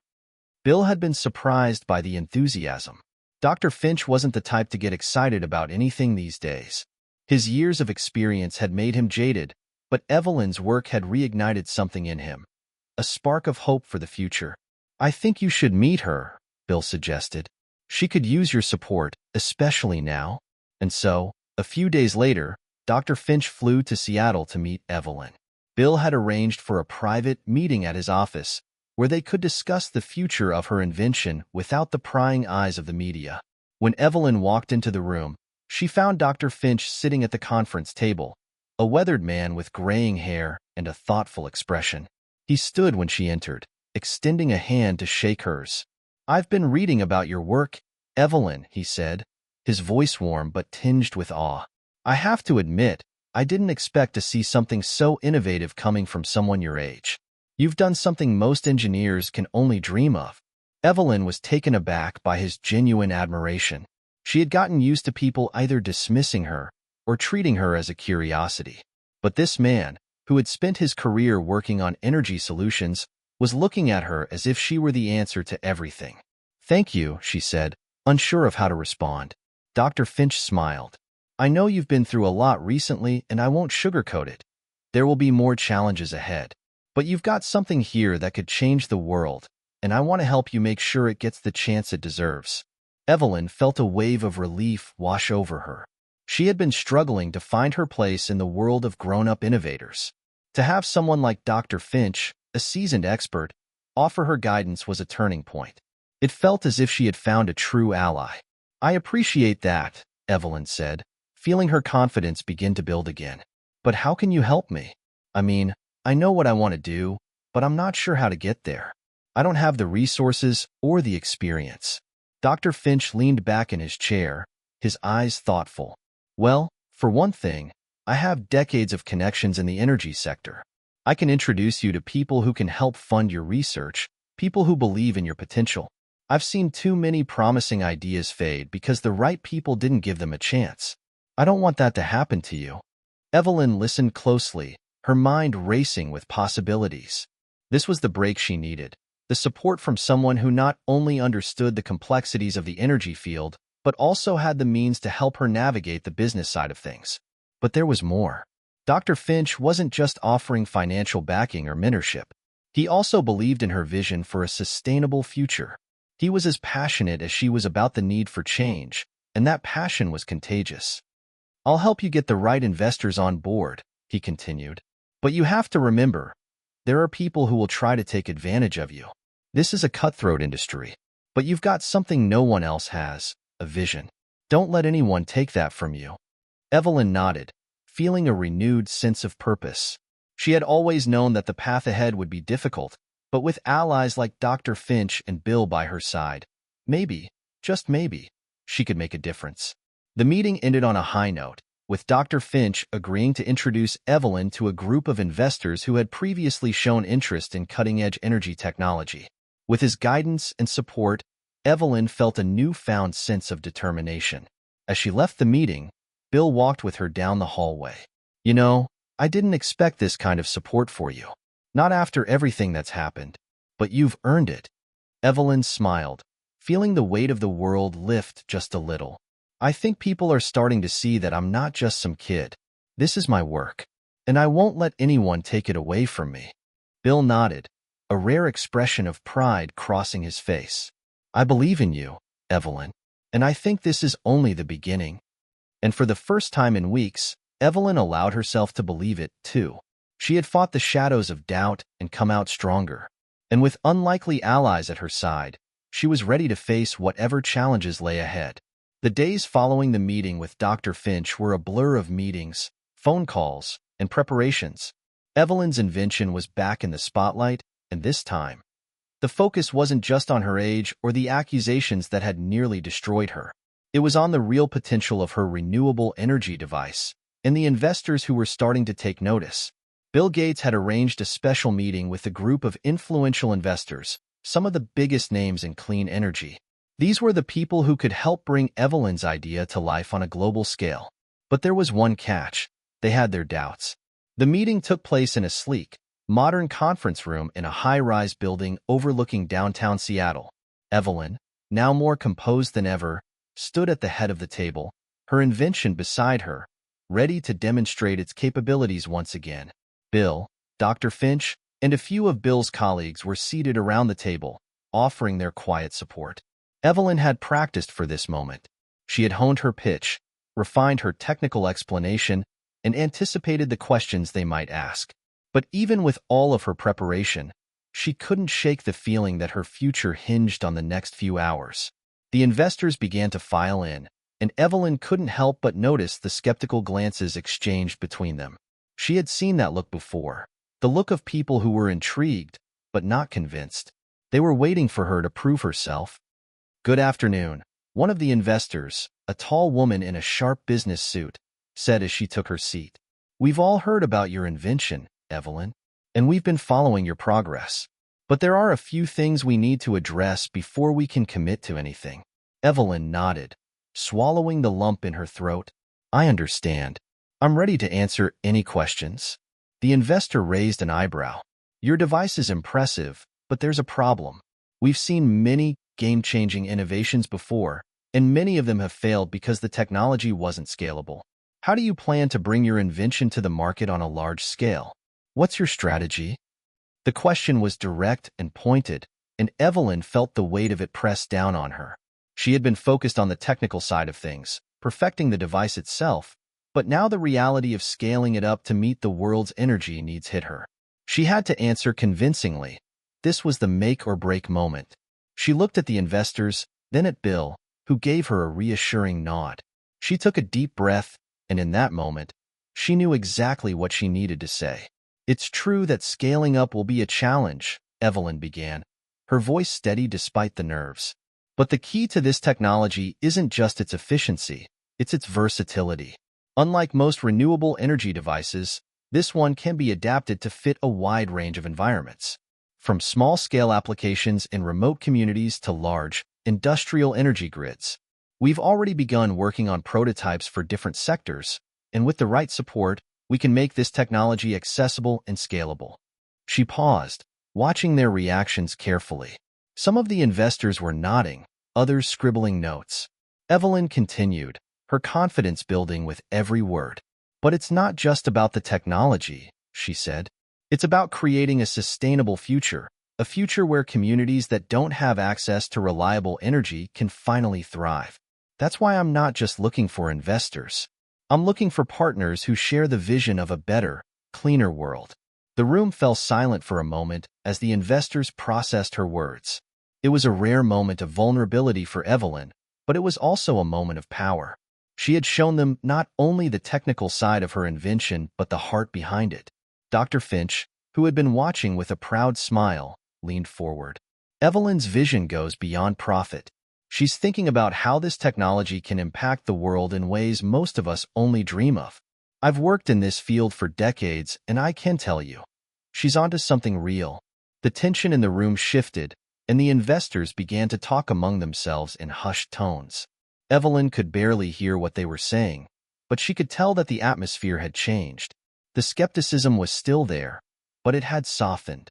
A: Bill had been surprised by the enthusiasm. Dr. Finch wasn't the type to get excited about anything these days. His years of experience had made him jaded, but Evelyn's work had reignited something in him, a spark of hope for the future. "I think you should meet her," Bill suggested. "She could use your support, especially now." And so, a few days later, Dr. Finch flew to Seattle to meet Evelyn. Bill had arranged for a private meeting at his office, where they could discuss the future of her invention without the prying eyes of the media. When Evelyn walked into the room, she found Dr. Finch sitting at the conference table, a weathered man with graying hair and a thoughtful expression. He stood when she entered, extending a hand to shake hers. "I've been reading about your work, Evelyn," he said, his voice warm but tinged with awe. "I have to admit, I didn't expect to see something so innovative coming from someone your age. You've done something most engineers can only dream of." Evelyn was taken aback by his genuine admiration. She had gotten used to people either dismissing her or treating her as a curiosity. But this man, who had spent his career working on energy solutions, was looking at her as if she were the answer to everything. "Thank you," she said, unsure of how to respond. Dr. Finch smiled. "I know you've been through a lot recently, and I won't sugarcoat it. There will be more challenges ahead. But you've got something here that could change the world, and I want to help you make sure it gets the chance it deserves." Evelyn felt a wave of relief wash over her. She had been struggling to find her place in the world of grown-up innovators. To have someone like Dr. Finch, a seasoned expert, offer her guidance was a turning point. It felt as if she had found a true ally. "I appreciate that," Evelyn said, feeling her confidence begin to build again. "But how can you help me? I mean, I know what I want to do, but I'm not sure how to get there. I don't have the resources or the experience." Dr. Finch leaned back in his chair, his eyes thoughtful. "Well, for one thing, I have decades of connections in the energy sector. I can introduce you to people who can help fund your research, people who believe in your potential. I've seen too many promising ideas fade because the right people didn't give them a chance." I don't want that to happen to you. Evelyn listened closely, her mind racing with possibilities. This was the break she needed, the support from someone who not only understood the complexities of the energy field, but also had the means to help her navigate the business side of things. But there was more. Dr. Finch wasn't just offering financial backing or mentorship. He also believed in her vision for a sustainable future. He was as passionate as she was about the need for change, and that passion was contagious. I'll help you get the right investors on board, he continued. But you have to remember, there are people who will try to take advantage of you. This is a cutthroat industry, but you've got something no one else has, a vision. Don't let anyone take that from you. Evelyn nodded, feeling a renewed sense of purpose. She had always known that the path ahead would be difficult, but with allies like Dr. Finch and Bill by her side, maybe, just maybe, she could make a difference. The meeting ended on a high note, with Dr. Finch agreeing to introduce Evelyn to a group of investors who had previously shown interest in cutting-edge energy technology. With his guidance and support, Evelyn felt a newfound sense of determination. As she left the meeting, Bill walked with her down the hallway. You know, I didn't expect this kind of support for you. Not after everything that's happened. But you've earned it. Evelyn smiled, feeling the weight of the world lift just a little. I think people are starting to see that I'm not just some kid. This is my work, and I won't let anyone take it away from me. Bill nodded, a rare expression of pride crossing his face. I believe in you, Evelyn, and I think this is only the beginning. And for the first time in weeks, Evelyn allowed herself to believe it, too. She had fought the shadows of doubt and come out stronger. And with unlikely allies at her side, she was ready to face whatever challenges lay ahead. The days following the meeting with Dr. Finch were a blur of meetings, phone calls, and preparations. Evelyn's invention was back in the spotlight, and this time, the focus wasn't just on her age or the accusations that had nearly destroyed her. It was on the real potential of her renewable energy device and the investors who were starting to take notice. Bill Gates had arranged a special meeting with a group of influential investors, some of the biggest names in clean energy. These were the people who could help bring Evelyn's idea to life on a global scale. But there was one catch. They had their doubts. The meeting took place in a sleek, modern conference room in a high-rise building overlooking downtown Seattle. Evelyn, now more composed than ever, stood at the head of the table, her invention beside her, ready to demonstrate its capabilities once again. Bill, Dr. Finch, and a few of Bill's colleagues were seated around the table, offering their quiet support. Evelyn had practiced for this moment. She had honed her pitch, refined her technical explanation, and anticipated the questions they might ask. But even with all of her preparation, she couldn't shake the feeling that her future hinged on the next few hours. The investors began to file in, and Evelyn couldn't help but notice the skeptical glances exchanged between them. She had seen that look before, the look of people who were intrigued, but not convinced. They were waiting for her to prove herself. Good afternoon, one of the investors, a tall woman in a sharp business suit, said as she took her seat. We've all heard about your invention, Evelyn, and we've been following your progress. But there are a few things we need to address before we can commit to anything. Evelyn nodded, swallowing the lump in her throat. I understand. I'm ready to answer any questions. The investor raised an eyebrow. Your device is impressive, but there's a problem. We've seen many game-changing innovations before, and many of them have failed because the technology wasn't scalable. How do you plan to bring your invention to the market on a large scale? What's your strategy? The question was direct and pointed, and Evelyn felt the weight of it pressed down on her. She had been focused on the technical side of things, perfecting the device itself, but now the reality of scaling it up to meet the world's energy needs hit her. She had to answer convincingly. This was the make-or-break moment. She looked at the investors, then at Bill, who gave her a reassuring nod. She took a deep breath, and in that moment, she knew exactly what she needed to say. It's true that scaling up will be a challenge, Evelyn began, her voice steady despite the nerves. But the key to this technology isn't just its efficiency, it's its versatility. Unlike most renewable energy devices, this one can be adapted to fit a wide range of environments. From small-scale applications in remote communities to large, industrial energy grids. We've already begun working on prototypes for different sectors, and with the right support, we can make this technology accessible and scalable. She paused, watching their reactions carefully. Some of the investors were nodding, others scribbling notes. Evelyn continued, her confidence building with every word. But it's not just about the technology, she said. It's about creating a sustainable future, a future where communities that don't have access to reliable energy can finally thrive. That's why I'm not just looking for investors. I'm looking for partners who share the vision of a better, cleaner world. The room fell silent for a moment as the investors processed her words. It was a rare moment of vulnerability for Evelyn, but it was also a moment of power. She had shown them not only the technical side of her invention, but the heart behind it. Dr. Finch, who had been watching with a proud smile, leaned forward. Evelyn's vision goes beyond profit. She's thinking about how this technology can impact the world in ways most of us only dream of. I've worked in this field for decades, and I can tell you, she's onto something real. The tension in the room shifted, and the investors began to talk among themselves in hushed tones. Evelyn could barely hear what they were saying, but she could tell that the atmosphere had changed. The skepticism was still there, but it had softened.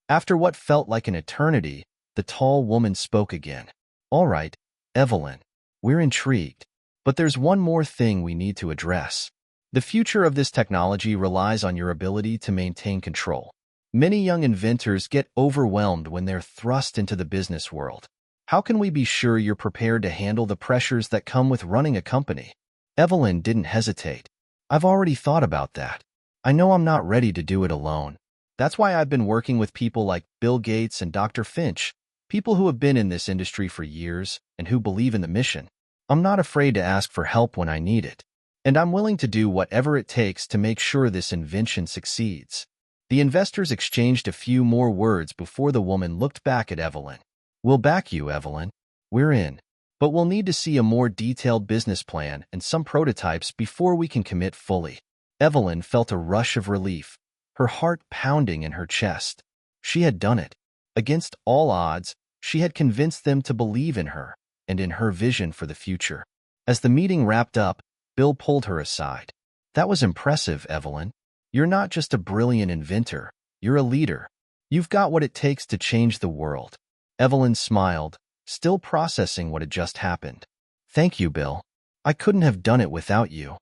A: After what felt like an eternity, the tall woman spoke again. All right, Evelyn, we're intrigued, but there's one more thing we need to address. The future of this technology relies on your ability to maintain control. Many young inventors get overwhelmed when they're thrust into the business world. How can we be sure you're prepared to handle the pressures that come with running a company? Evelyn didn't hesitate. I've already thought about that. I know I'm not ready to do it alone. That's why I've been working with people like Bill Gates and Dr. Finch, people who have been in this industry for years and who believe in the mission. I'm not afraid to ask for help when I need it, and I'm willing to do whatever it takes to make sure this invention succeeds. The investors exchanged a few more words before the woman looked back at Evelyn. We'll back you, Evelyn. We're in. But we'll need to see a more detailed business plan and some prototypes before we can commit fully. Evelyn felt a rush of relief, her heart pounding in her chest. She had done it. Against all odds, she had convinced them to believe in her and in her vision for the future. As the meeting wrapped up, Bill pulled her aside. That was impressive, Evelyn. You're not just a brilliant inventor, you're a leader. You've got what it takes to change the world. Evelyn smiled, still processing what had just happened. Thank you, Bill. I couldn't have done it without you.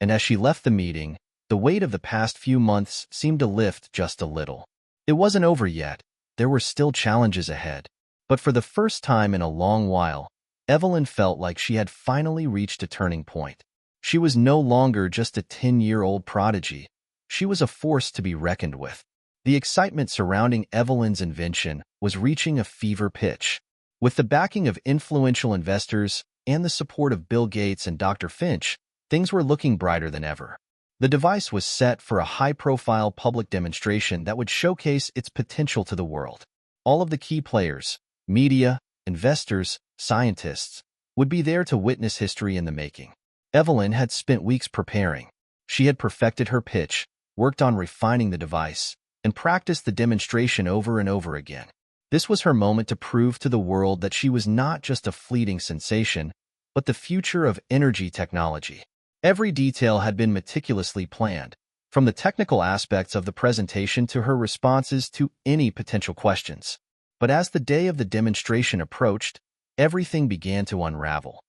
A: And as she left the meeting, the weight of the past few months seemed to lift just a little. It wasn't over yet. There were still challenges ahead. But for the first time in a long while, Evelyn felt like she had finally reached a turning point. She was no longer just a 10-year-old prodigy. She was a force to be reckoned with. The excitement surrounding Evelyn's invention was reaching a fever pitch. With the backing of influential investors and the support of Bill Gates and Dr. Finch, things were looking brighter than ever. The device was set for a high-profile public demonstration that would showcase its potential to the world. All of the key players, media, investors, scientists, would be there to witness history in the making. Evelyn had spent weeks preparing. She had perfected her pitch, worked on refining the device, and practiced the demonstration over and over again. This was her moment to prove to the world that she was not just a fleeting sensation, but the future of energy technology. Every detail had been meticulously planned, from the technical aspects of the presentation to her responses to any potential questions. But as the day of the demonstration approached, everything began to unravel.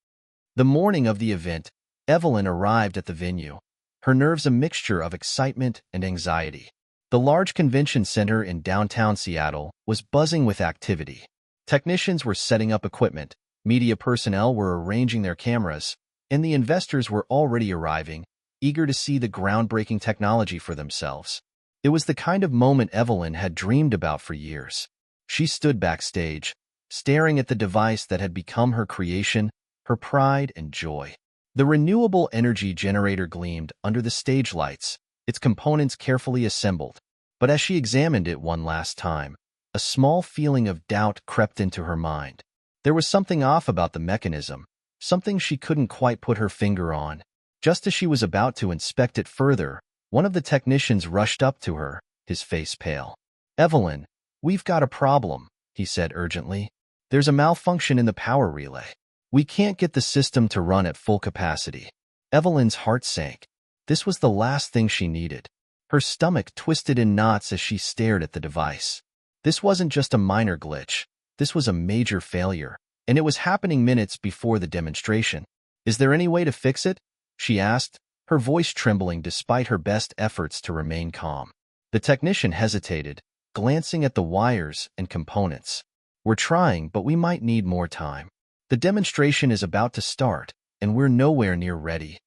A: The morning of the event, Evelyn arrived at the venue, her nerves a mixture of excitement and anxiety. The large convention center in downtown Seattle was buzzing with activity. Technicians were setting up equipment, media personnel were arranging their cameras, and the investors were already arriving, eager to see the groundbreaking technology for themselves. It was the kind of moment Evelyn had dreamed about for years. She stood backstage, staring at the device that had become her creation, her pride and joy. The renewable energy generator gleamed under the stage lights, its components carefully assembled. But as she examined it one last time, a small feeling of doubt crept into her mind. There was something off about the mechanism, something she couldn't quite put her finger on. Just as she was about to inspect it further, one of the technicians rushed up to her, his face pale. "Evelyn, we've got a problem," he said urgently. "There's a malfunction in the power relay." We can't get the system to run at full capacity. Evelyn's heart sank. This was the last thing she needed. Her stomach twisted in knots as she stared at the device. This wasn't just a minor glitch. This was a major failure, and it was happening minutes before the demonstration. Is there any way to fix it? She asked, her voice trembling despite her best efforts to remain calm. The technician hesitated, glancing at the wires and components. We're trying, but we might need more time. The demonstration is about to start, and we're nowhere near ready.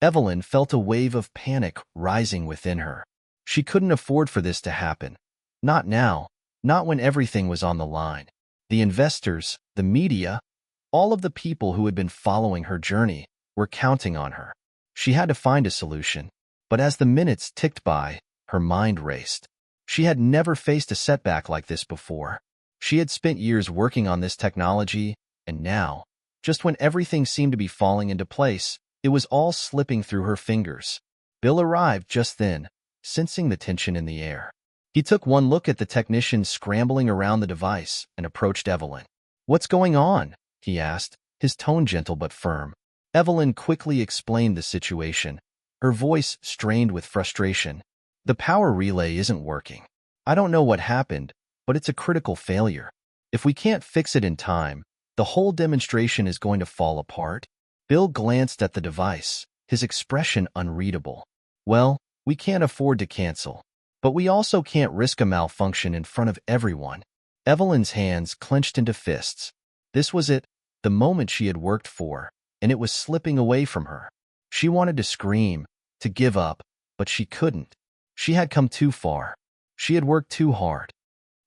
A: Evelyn felt a wave of panic rising within her. She couldn't afford for this to happen. Not now, not when everything was on the line. The investors, the media, all of the people who had been following her journey were counting on her. She had to find a solution, but as the minutes ticked by, her mind raced. She had never faced a setback like this before. She had spent years working on this technology, and now, just when everything seemed to be falling into place, it was all slipping through her fingers. Bill arrived just then, sensing the tension in the air. He took one look at the technician scrambling around the device and approached Evelyn. "What's going on?" he asked, his tone gentle but firm. Evelyn quickly explained the situation, her voice strained with frustration. "The power relay isn't working. I don't know what happened, but it's a critical failure. If we can't fix it in time, the whole demonstration is going to fall apart." Bill glanced at the device, his expression unreadable. "Well, we can't afford to cancel, but we also can't risk a malfunction in front of everyone." Evelyn's hands clenched into fists. This was it, the moment she had worked for, and it was slipping away from her. She wanted to scream, to give up, but she couldn't. She had come too far. She had worked too hard.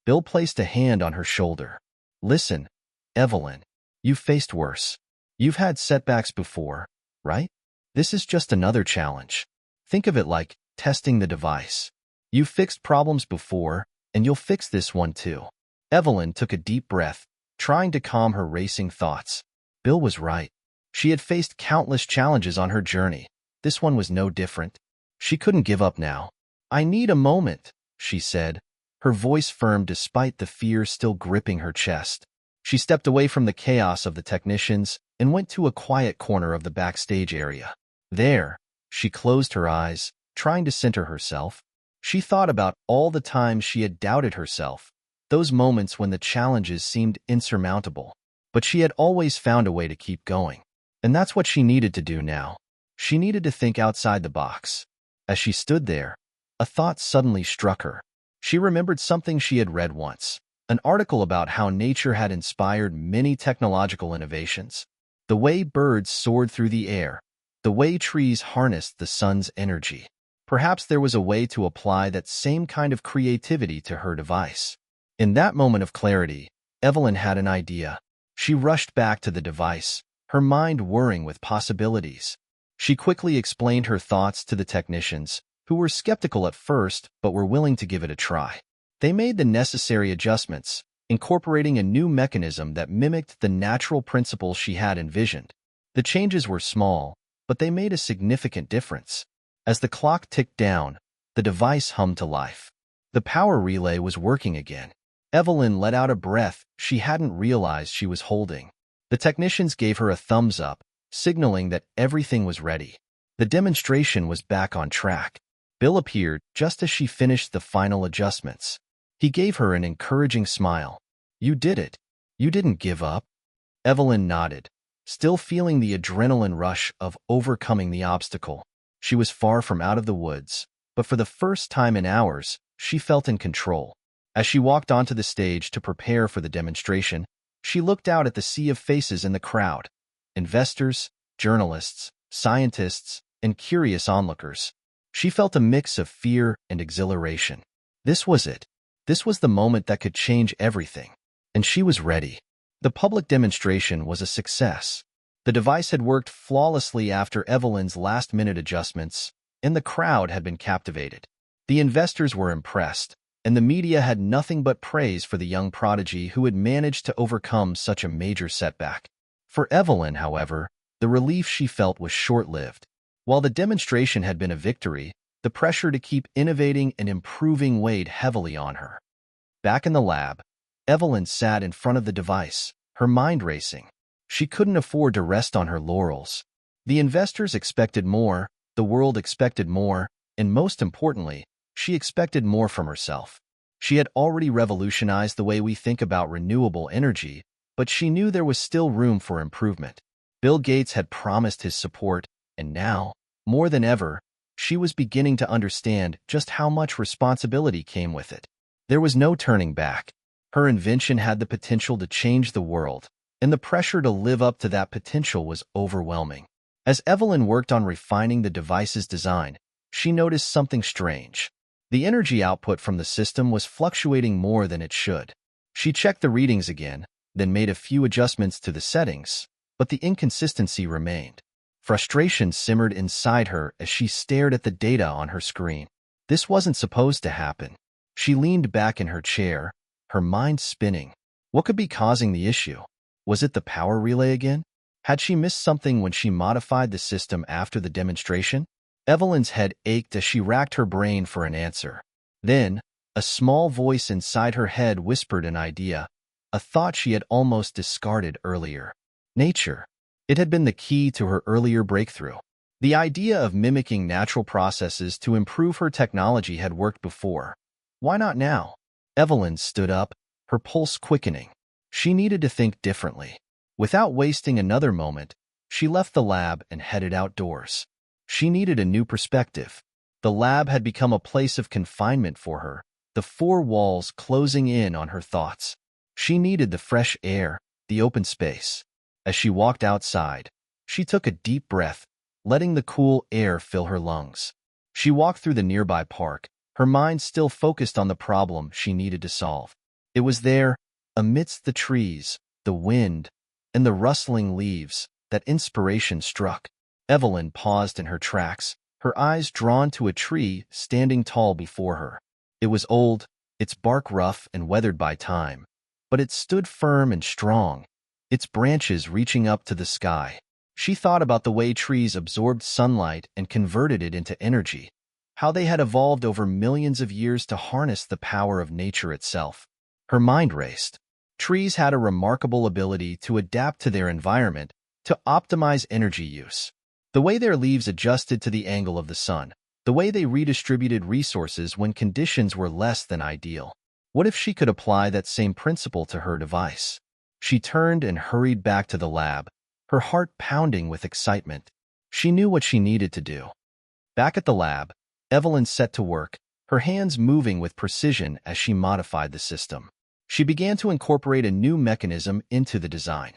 A: Bill placed a hand on her shoulder. "Listen, Evelyn, you've faced worse. You've had setbacks before, right? This is just another challenge. Think of it like testing the device. You've fixed problems before, and you'll fix this one too." Evelyn took a deep breath, trying to calm her racing thoughts. Bill was right. She had faced countless challenges on her journey. This one was no different. She couldn't give up now. "I need a moment," she said, her voice firm despite the fear still gripping her chest. She stepped away from the chaos of the technicians and went to a quiet corner of the backstage area. There, she closed her eyes, trying to center herself. She thought about all the times she had doubted herself, those moments when the challenges seemed insurmountable. But she had always found a way to keep going. And that's what she needed to do now. She needed to think outside the box. As she stood there, a thought suddenly struck her. She remembered something she had read once, an article about how nature had inspired many technological innovations. The way birds soared through the air, the way trees harnessed the sun's energy. Perhaps there was a way to apply that same kind of creativity to her device. In that moment of clarity, Evelyn had an idea. She rushed back to the device, her mind whirring with possibilities. She quickly explained her thoughts to the technicians, who were skeptical at first but were willing to give it a try. They made the necessary adjustments, incorporating a new mechanism that mimicked the natural principles she had envisioned. The changes were small, but they made a significant difference. As the clock ticked down, the device hummed to life. The power relay was working again. Evelyn let out a breath she hadn't realized she was holding. The technicians gave her a thumbs up, signaling that everything was ready. The demonstration was back on track. Bill appeared just as she finished the final adjustments. He gave her an encouraging smile. "You did it. You didn't give up." Evelyn nodded, still feeling the adrenaline rush of overcoming the obstacle. She was far from out of the woods, but for the first time in hours, she felt in control. As she walked onto the stage to prepare for the demonstration, she looked out at the sea of faces in the crowd. Investors, journalists, scientists, and curious onlookers. She felt a mix of fear and exhilaration. This was it. This was the moment that could change everything. And she was ready. The public demonstration was a success. The device had worked flawlessly after Evelyn's last-minute adjustments, and the crowd had been captivated. The investors were impressed, and the media had nothing but praise for the young prodigy who had managed to overcome such a major setback. For Evelyn, however, the relief she felt was short-lived. While the demonstration had been a victory, the pressure to keep innovating and improving weighed heavily on her. Back in the lab, Evelyn sat in front of the device, her mind racing. She couldn't afford to rest on her laurels. The investors expected more, the world expected more, and most importantly, she expected more from herself. She had already revolutionized the way we think about renewable energy, but she knew there was still room for improvement. Bill Gates had promised his support, and now, more than ever, she was beginning to understand just how much responsibility came with it. There was no turning back. Her invention had the potential to change the world, and the pressure to live up to that potential was overwhelming. As Evelyn worked on refining the device's design, she noticed something strange. The energy output from the system was fluctuating more than it should. She checked the readings again, then made a few adjustments to the settings, but the inconsistency remained. Frustration simmered inside her as she stared at the data on her screen. This wasn't supposed to happen. She leaned back in her chair, her mind spinning. What could be causing the issue? Was it the power relay again? Had she missed something when she modified the system after the demonstration? Evelyn's head ached as she racked her brain for an answer. Then, a small voice inside her head whispered an idea, a thought she had almost discarded earlier. Nature. It had been the key to her earlier breakthrough. The idea of mimicking natural processes to improve her technology had worked before. Why not now? Evelyn stood up, her pulse quickening. She needed to think differently. Without wasting another moment, she left the lab and headed outdoors. She needed a new perspective. The lab had become a place of confinement for her, the four walls closing in on her thoughts. She needed the fresh air, the open space. As she walked outside, she took a deep breath, letting the cool air fill her lungs. She walked through the nearby park, her mind still focused on the problem she needed to solve. It was there, amidst the trees, the wind, and the rustling leaves, that inspiration struck. Evelyn paused in her tracks, her eyes drawn to a tree standing tall before her. It was old, its bark rough and weathered by time, but it stood firm and strong, its branches reaching up to the sky. She thought about the way trees absorbed sunlight and converted it into energy, how they had evolved over millions of years to harness the power of nature itself. Her mind raced. Trees had a remarkable ability to adapt to their environment, to optimize energy use. The way their leaves adjusted to the angle of the sun, the way they redistributed resources when conditions were less than ideal. What if she could apply that same principle to her device? She turned and hurried back to the lab, her heart pounding with excitement. She knew what she needed to do. Back at the lab, Evelyn set to work, her hands moving with precision as she modified the system. She began to incorporate a new mechanism into the design,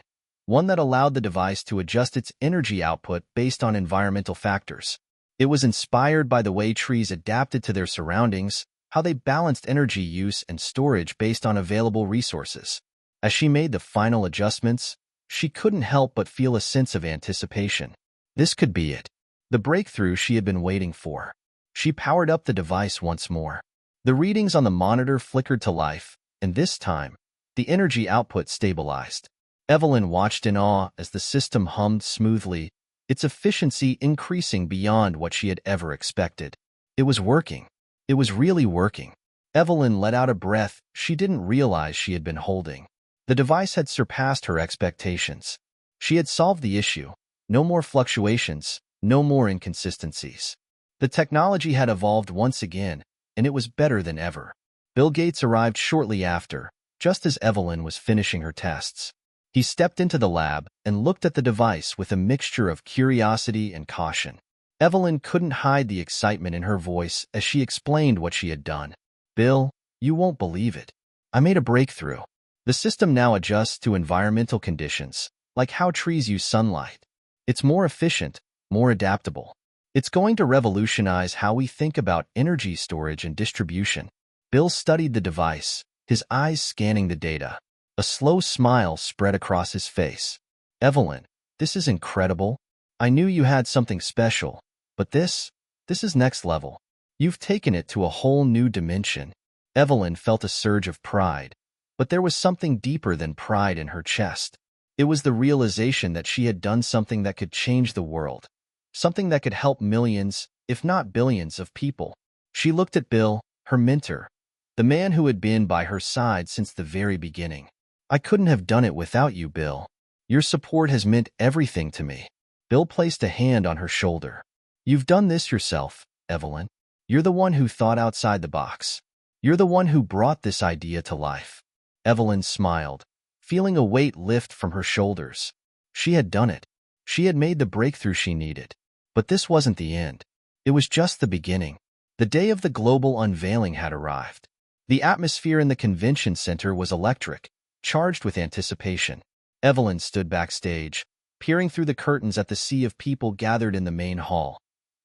A: one that allowed the device to adjust its energy output based on environmental factors. It was inspired by the way trees adapted to their surroundings, how they balanced energy use and storage based on available resources. As she made the final adjustments, she couldn't help but feel a sense of anticipation. This could be it, the breakthrough she had been waiting for. She powered up the device once more. The readings on the monitor flickered to life, and this time, the energy output stabilized. Evelyn watched in awe as the system hummed smoothly, its efficiency increasing beyond what she had ever expected. It was working. It was really working. Evelyn let out a breath she didn't realize she had been holding. The device had surpassed her expectations. She had solved the issue. No more fluctuations, no more inconsistencies. The technology had evolved once again, and it was better than ever. Bill Gates arrived shortly after, just as Evelyn was finishing her tests. He stepped into the lab and looked at the device with a mixture of curiosity and caution. Evelyn couldn't hide the excitement in her voice as she explained what she had done. "Bill, you won't believe it. I made a breakthrough. The system now adjusts to environmental conditions, like how trees use sunlight. It's more efficient, more adaptable. It's going to revolutionize how we think about energy storage and distribution." Bill studied the device, his eyes scanning the data. A slow smile spread across his face. "Evelyn, this is incredible. I knew you had something special, but this is next level. You've taken it to a whole new dimension." Evelyn felt a surge of pride, but there was something deeper than pride in her chest. It was the realization that she had done something that could change the world, something that could help millions, if not billions, of people. She looked at Bill, her mentor, the man who had been by her side since the very beginning. "I couldn't have done it without you, Bill." Your support has meant everything to me. Bill placed a hand on her shoulder. You've done this yourself, Evelyn. You're the one who thought outside the box. You're the one who brought this idea to life. Evelyn smiled, feeling a weight lift from her shoulders. She had done it. She had made the breakthrough she needed. But this wasn't the end. It was just the beginning. The day of the global unveiling had arrived. The atmosphere in the convention center was electric, charged with anticipation. Evelyn stood backstage, peering through the curtains at the sea of people gathered in the main hall.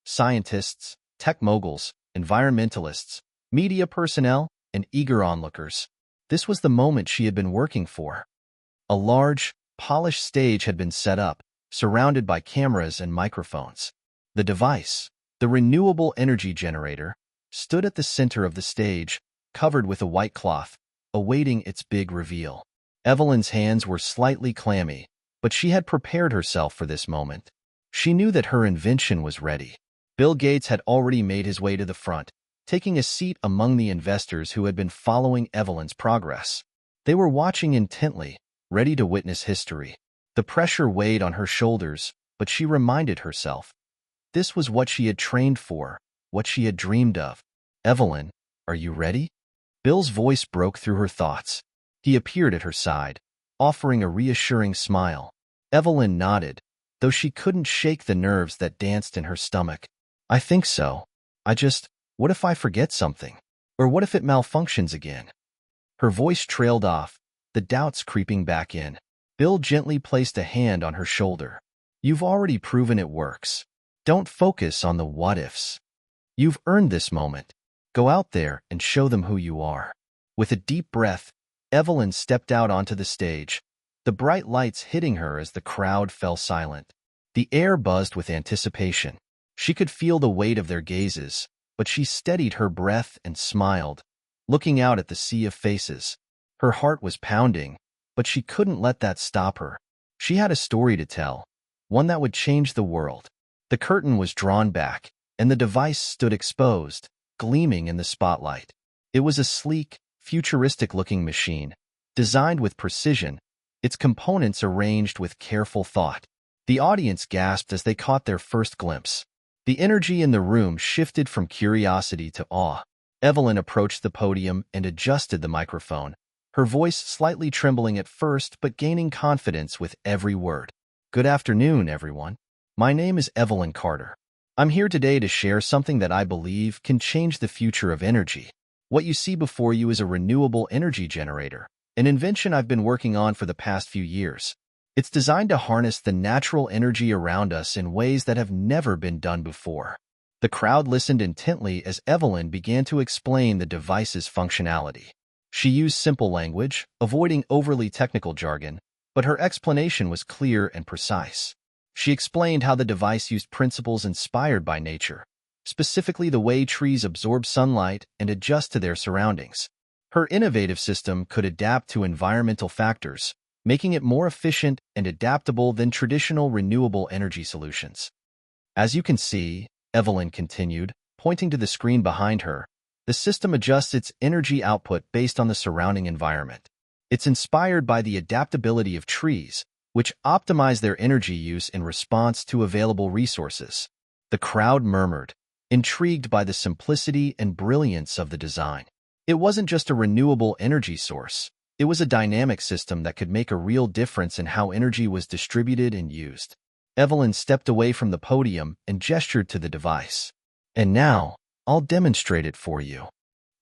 A: Scientists, tech moguls, environmentalists, media personnel, and eager onlookers. This was the moment she had been working for. A large, polished stage had been set up, surrounded by cameras and microphones. The device, the renewable energy generator, stood at the center of the stage, covered with a white cloth, awaiting its big reveal. Evelyn's hands were slightly clammy, but she had prepared herself for this moment. She knew that her invention was ready. Bill Gates had already made his way to the front, taking a seat among the investors who had been following Evelyn's progress. They were watching intently, ready to witness history. The pressure weighed on her shoulders, but she reminded herself. This was what she had trained for, what she had dreamed of. Evelyn, are you ready? Bill's voice broke through her thoughts. He appeared at her side, offering a reassuring smile. Evelyn nodded, though she couldn't shake the nerves that danced in her stomach. I think so. What if I forget something? Or what if it malfunctions again? Her voice trailed off, the doubts creeping back in. Bill gently placed a hand on her shoulder. You've already proven it works. Don't focus on the what-ifs. You've earned this moment. Go out there and show them who you are. With a deep breath, Evelyn stepped out onto the stage, the bright lights hitting her as the crowd fell silent. The air buzzed with anticipation. She could feel the weight of their gazes, but she steadied her breath and smiled, looking out at the sea of faces. Her heart was pounding, but she couldn't let that stop her. She had a story to tell, one that would change the world. The curtain was drawn back, and the device stood exposed, gleaming in the spotlight. It was a sleek, futuristic-looking machine, designed with precision, its components arranged with careful thought. The audience gasped as they caught their first glimpse. The energy in the room shifted from curiosity to awe. Evelyn approached the podium and adjusted the microphone, her voice slightly trembling at first but gaining confidence with every word. Good afternoon, everyone. My name is Evelyn Carter. I'm here today to share something that I believe can change the future of energy. What you see before you is a renewable energy generator, an invention I've been working on for the past few years. It's designed to harness the natural energy around us in ways that have never been done before. The crowd listened intently as Evelyn began to explain the device's functionality. She used simple language, avoiding overly technical jargon, but her explanation was clear and precise. She explained how the device used principles inspired by nature, specifically the way trees absorb sunlight and adjust to their surroundings. Her innovative system could adapt to environmental factors, making it more efficient and adaptable than traditional renewable energy solutions. As you can see, Evelyn continued, pointing to the screen behind her, the system adjusts its energy output based on the surrounding environment. It's inspired by the adaptability of trees, which optimize their energy use in response to available resources. The crowd murmured, intrigued by the simplicity and brilliance of the design. It wasn't just a renewable energy source. It was a dynamic system that could make a real difference in how energy was distributed and used. Evelyn stepped away from the podium and gestured to the device. And now, I'll demonstrate it for you.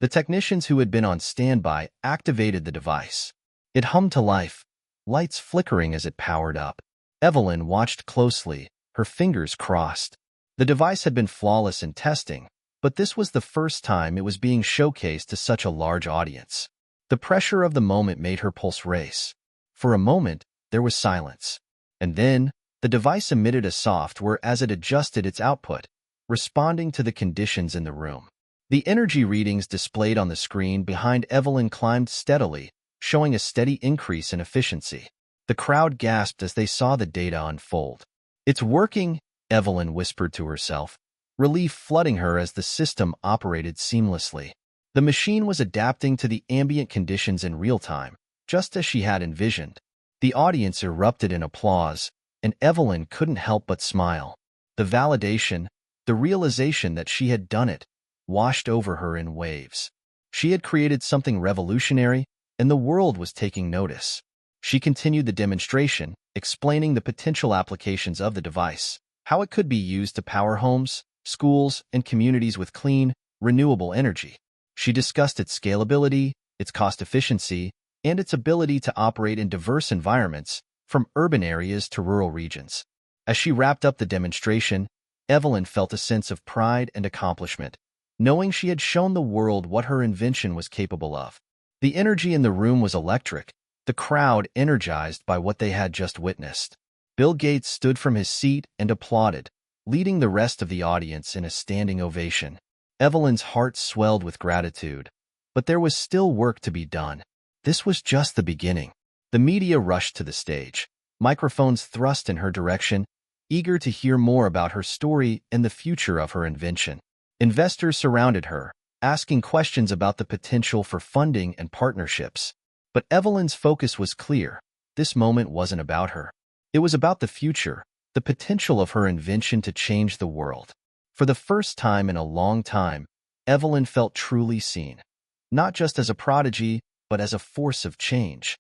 A: The technicians who had been on standby activated the device. It hummed to life, lights flickering as it powered up. Evelyn watched closely, her fingers crossed. The device had been flawless in testing, but this was the first time it was being showcased to such a large audience. The pressure of the moment made her pulse race. For a moment, there was silence. And then, the device emitted a soft whir as it adjusted its output, responding to the conditions in the room. The energy readings displayed on the screen behind Evelyn climbed steadily, showing a steady increase in efficiency. The crowd gasped as they saw the data unfold. It's working, Evelyn whispered to herself, relief flooding her as the system operated seamlessly. The machine was adapting to the ambient conditions in real time, just as she had envisioned. The audience erupted in applause, and Evelyn couldn't help but smile. The validation, the realization that she had done it, washed over her in waves. She had created something revolutionary, and the world was taking notice. She continued the demonstration, explaining the potential applications of the device, how it could be used to power homes, schools, and communities with clean, renewable energy. She discussed its scalability, its cost efficiency, and its ability to operate in diverse environments, from urban areas to rural regions. As she wrapped up the demonstration, Evelyn felt a sense of pride and accomplishment, knowing she had shown the world what her invention was capable of. The energy in the room was electric, the crowd energized by what they had just witnessed. Bill Gates stood from his seat and applauded, leading the rest of the audience in a standing ovation. Evelyn's heart swelled with gratitude, but there was still work to be done. This was just the beginning. The media rushed to the stage, microphones thrust in her direction, eager to hear more about her story and the future of her invention. Investors surrounded her, asking questions about the potential for funding and partnerships. But Evelyn's focus was clear. This moment wasn't about her. It was about the future, the potential of her invention to change the world. For the first time in a long time, Evelyn felt truly seen, not just as a prodigy, but as a force of change.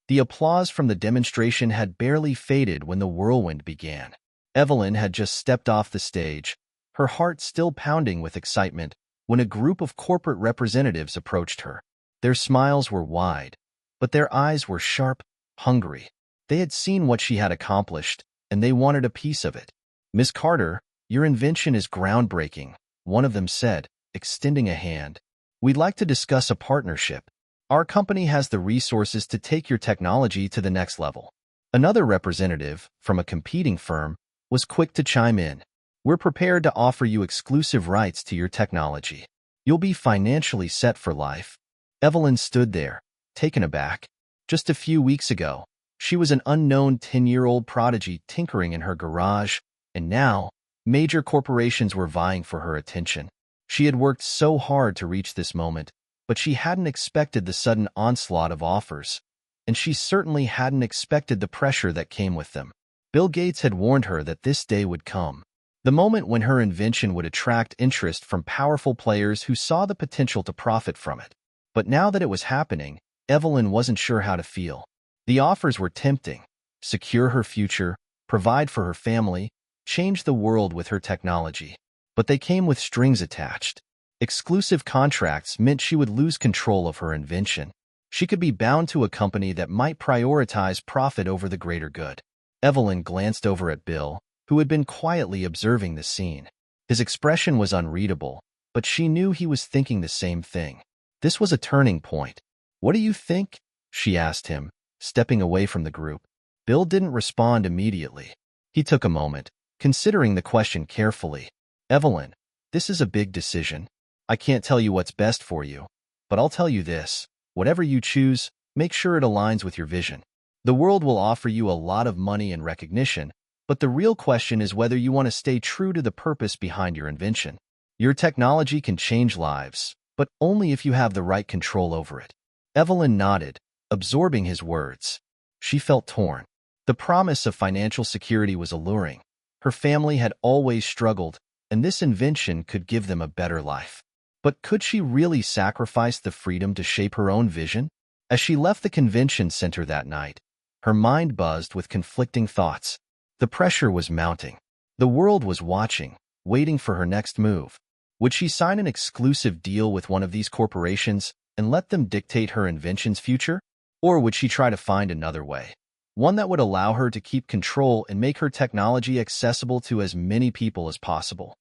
A: The applause from the demonstration had barely faded when the whirlwind began. Evelyn had just stepped off the stage, her heart still pounding with excitement, when a group of corporate representatives approached her. Their smiles were wide, but their eyes were sharp, hungry. They had seen what she had accomplished, and they wanted a piece of it. "Ms. Carter, your invention is groundbreaking," one of them said, extending a hand. "We'd like to discuss a partnership. Our company has the resources to take your technology to the next level." Another representative, from a competing firm, was quick to chime in. "We're prepared to offer you exclusive rights to your technology. You'll be financially set for life." Evelyn stood there, taken aback. Just a few weeks ago, she was an unknown 10-year-old prodigy tinkering in her garage, and now, major corporations were vying for her attention. She had worked so hard to reach this moment, but she hadn't expected the sudden onslaught of offers, and she certainly hadn't expected the pressure that came with them. Bill Gates had warned her that this day would come, the moment when her invention would attract interest from powerful players who saw the potential to profit from it. But now that it was happening, Evelyn wasn't sure how to feel. The offers were tempting: secure her future, provide for her family, change the world with her technology. But they came with strings attached. Exclusive contracts meant she would lose control of her invention. She could be bound to a company that might prioritize profit over the greater good. Evelyn glanced over at Bill, who had been quietly observing the scene. His expression was unreadable, but she knew he was thinking the same thing. This was a turning point. "What do you think?" she asked him, stepping away from the group. Bill didn't respond immediately. He took a moment, considering the question carefully. "Evelyn, this is a big decision. I can't tell you what's best for you, but I'll tell you this: whatever you choose, make sure it aligns with your vision. The world will offer you a lot of money and recognition, but the real question is whether you want to stay true to the purpose behind your invention. Your technology can change lives, but only if you have the right control over it." Evelyn nodded, absorbing his words. She felt torn. The promise of financial security was alluring. Her family had always struggled, and this invention could give them a better life. But could she really sacrifice the freedom to shape her own vision? As she left the convention center that night, her mind buzzed with conflicting thoughts. The pressure was mounting. The world was watching, waiting for her next move. Would she sign an exclusive deal with one of these corporations and let them dictate her invention's future? Or would she try to find another way, one that would allow her to keep control and make her technology accessible to as many people as possible?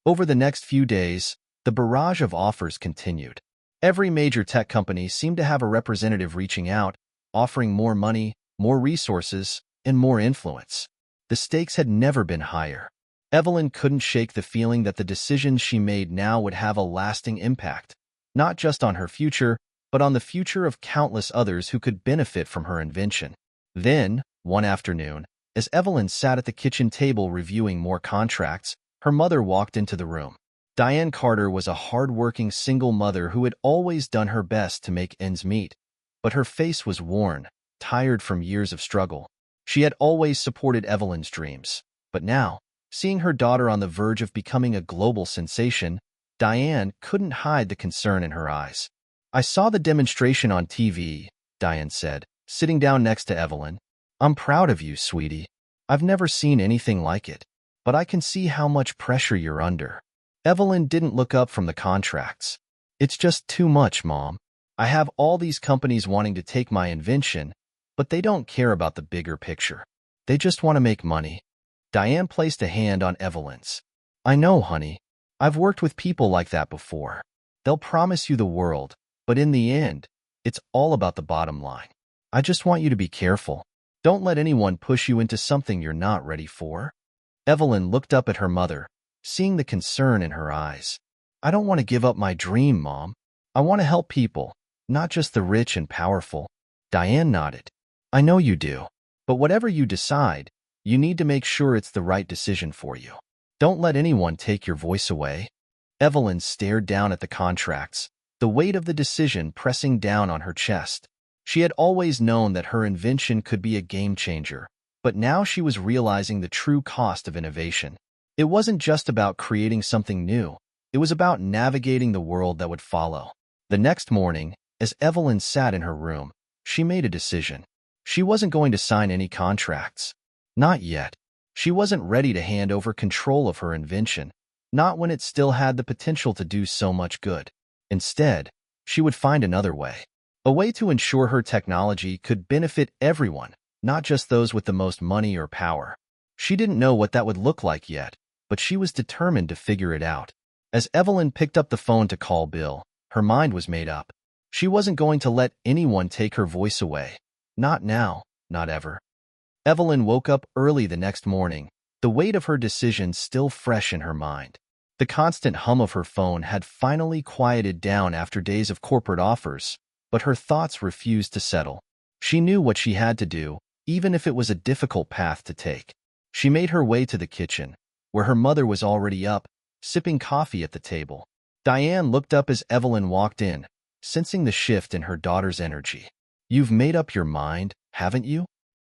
A: Over the next few days, the barrage of offers continued. Every major tech company seemed to have a representative reaching out, offering more money, more resources, and more influence. The stakes had never been higher. Evelyn couldn't shake the feeling that the decisions she made now would have a lasting impact, not just on her future, but on the future of countless others who could benefit from her invention. Then, one afternoon, as Evelyn sat at the kitchen table reviewing more contracts, her mother walked into the room. Diane Carter was a hard-working single mother who had always done her best to make ends meet, but her face was worn, tired from years of struggle. She had always supported Evelyn's dreams. But now, seeing her daughter on the verge of becoming a global sensation, Diane couldn't hide the concern in her eyes. "I saw the demonstration on TV," Diane said, sitting down next to Evelyn. "I'm proud of you, sweetie. I've never seen anything like it. But I can see how much pressure you're under." Evelyn didn't look up from the contracts. "It's just too much, Mom. I have all these companies wanting to take my invention, but they don't care about the bigger picture. They just want to make money." Diane placed a hand on Evelyn's. "I know, honey. I've worked with people like that before. They'll promise you the world, but in the end, it's all about the bottom line. I just want you to be careful. Don't let anyone push you into something you're not ready for." Evelyn looked up at her mother, seeing the concern in her eyes. "I don't want to give up my dream, Mom. I want to help people, not just the rich and powerful." Diane nodded. "I know you do. But whatever you decide, you need to make sure it's the right decision for you. Don't let anyone take your voice away." Evelyn stared down at the contracts, the weight of the decision pressing down on her chest. She had always known that her invention could be a game changer, but now she was realizing the true cost of innovation. It wasn't just about creating something new. It was about navigating the world that would follow. The next morning, as Evelyn sat in her room, she made a decision. She wasn't going to sign any contracts. Not yet. She wasn't ready to hand over control of her invention, not when it still had the potential to do so much good. Instead, she would find another way. A way to ensure her technology could benefit everyone, not just those with the most money or power. She didn't know what that would look like yet, but she was determined to figure it out. As Evelyn picked up the phone to call Bill, her mind was made up. She wasn't going to let anyone take her voice away. Not now, not ever. Evelyn woke up early the next morning, the weight of her decision still fresh in her mind. The constant hum of her phone had finally quieted down after days of corporate offers, but her thoughts refused to settle. She knew what she had to do, even if it was a difficult path to take. She made her way to the kitchen, where her mother was already up, sipping coffee at the table. Diane looked up as Evelyn walked in, sensing the shift in her daughter's energy. "You've made up your mind, haven't you?"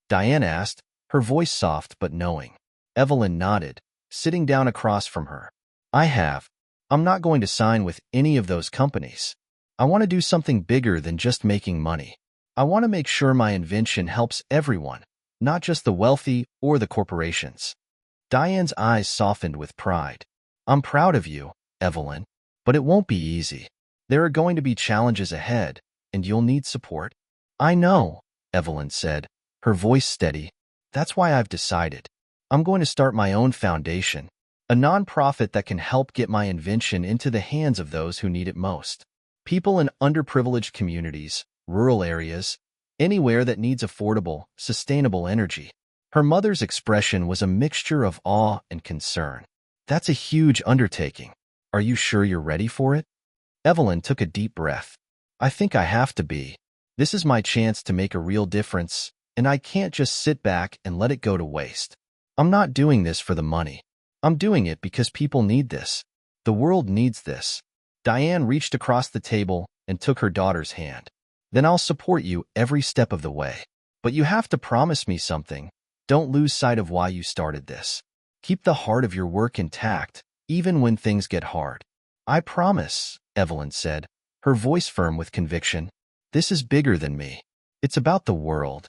A: Diane asked, her voice soft but knowing. Evelyn nodded, sitting down across from her. "I have. I'm not going to sign with any of those companies. I want to do something bigger than just making money. I want to make sure my invention helps everyone, not just the wealthy or the corporations." Diane's eyes softened with pride. "I'm proud of you, Evelyn, but it won't be easy. There are going to be challenges ahead, and you'll need support." "I know," Evelyn said, her voice steady. "That's why I've decided. I'm going to start my own foundation, a nonprofit that can help get my invention into the hands of those who need it most. People in underprivileged communities, rural areas, anywhere that needs affordable, sustainable energy." Her mother's expression was a mixture of awe and concern. "That's a huge undertaking. Are you sure you're ready for it?" Evelyn took a deep breath. "I think I have to be. This is my chance to make a real difference, and I can't just sit back and let it go to waste. I'm not doing this for the money. I'm doing it because people need this. The world needs this." Diane reached across the table and took her daughter's hand. "Then I'll support you every step of the way. But you have to promise me something. Don't lose sight of why you started this. Keep the heart of your work intact, even when things get hard." "I promise," Evelyn said, her voice firm with conviction. "This is bigger than me. It's about the world."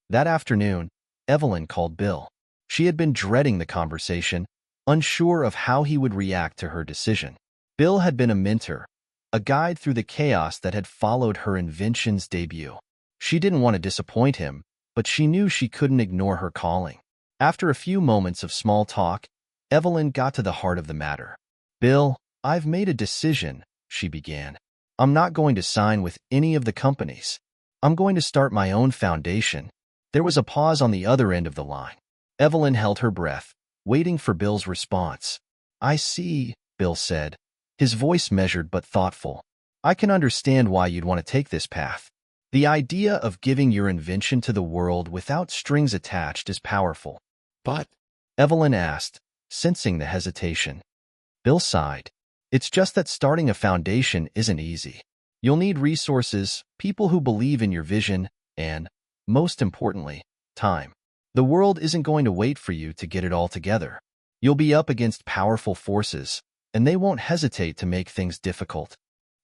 A: That afternoon, Evelyn called Bill. She had been dreading the conversation, unsure of how he would react to her decision. Bill had been a mentor, a guide through the chaos that had followed her invention's debut. She didn't want to disappoint him, but she knew she couldn't ignore her calling. After a few moments of small talk, Evelyn got to the heart of the matter. "Bill, I've made a decision," she began. "I'm not going to sign with any of the companies. I'm going to start my own foundation." There was a pause on the other end of the line. Evelyn held her breath, waiting for Bill's response. "I see," Bill said, his voice measured but thoughtful. "I can understand why you'd want to take this path. The idea of giving your invention to the world without strings attached is powerful." "But," Evelyn asked, sensing the hesitation. Bill sighed. "It's just that starting a foundation isn't easy. You'll need resources, people who believe in your vision, and most importantly, time. The world isn't going to wait for you to get it all together. You'll be up against powerful forces, and they won't hesitate to make things difficult.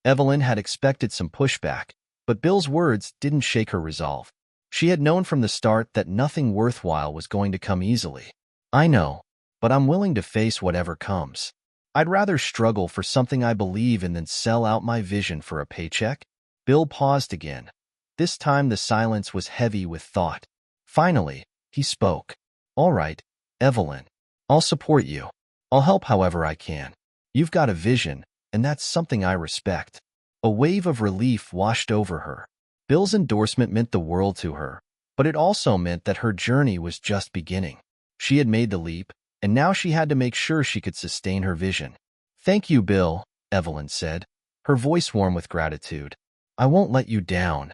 A: Evelyn had expected some pushback, but Bill's words didn't shake her resolve. She had known from the start that nothing worthwhile was going to come easily. I know, but I'm willing to face whatever comes. I'd rather struggle for something I believe in than sell out my vision for a paycheck. Bill paused again. This time the silence was heavy with thought. Finally, he spoke. All right, Evelyn. I'll support you. I'll help however I can. You've got a vision, and that's something I respect. A wave of relief washed over her. Bill's endorsement meant the world to her, but it also meant that her journey was just beginning. She had made the leap, and now she had to make sure she could sustain her vision. Thank you, Bill, Evelyn said, her voice warm with gratitude. I won't let you down.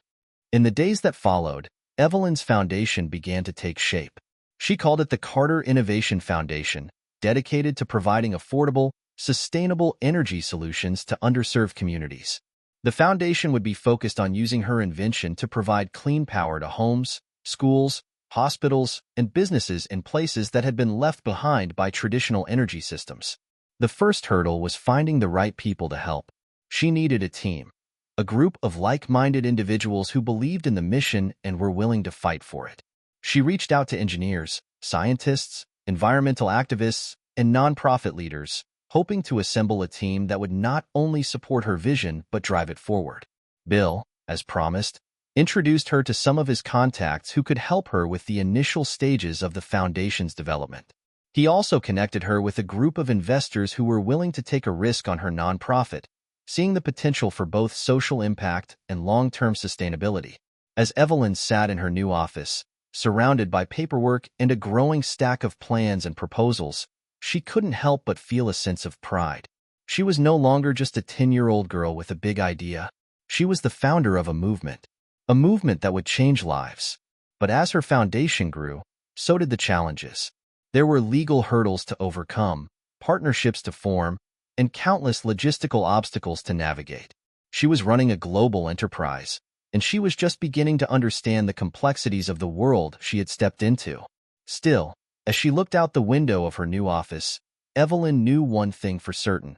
A: In the days that followed, Evelyn's foundation began to take shape. She called it the Carter Innovation Foundation, dedicated to providing affordable, sustainable energy solutions to underserved communities. The foundation would be focused on using her invention to provide clean power to homes, schools, hospitals, and businesses in places that had been left behind by traditional energy systems. The first hurdle was finding the right people to help. She needed a team, a group of like-minded individuals who believed in the mission and were willing to fight for it. She reached out to engineers, scientists, environmental activists, and nonprofit leaders, hoping to assemble a team that would not only support her vision but drive it forward. Bill, as promised, introduced her to some of his contacts who could help her with the initial stages of the foundation's development. He also connected her with a group of investors who were willing to take a risk on her nonprofit, seeing the potential for both social impact and long-term sustainability. As Evelyn sat in her new office, surrounded by paperwork and a growing stack of plans and proposals, she couldn't help but feel a sense of pride. She was no longer just a 10-year-old girl with a big idea. She was the founder of a movement that would change lives. But as her foundation grew, so did the challenges. There were legal hurdles to overcome, partnerships to form, and countless logistical obstacles to navigate. She was running a global enterprise, and she was just beginning to understand the complexities of the world she had stepped into. Still, as she looked out the window of her new office, Evelyn knew one thing for certain.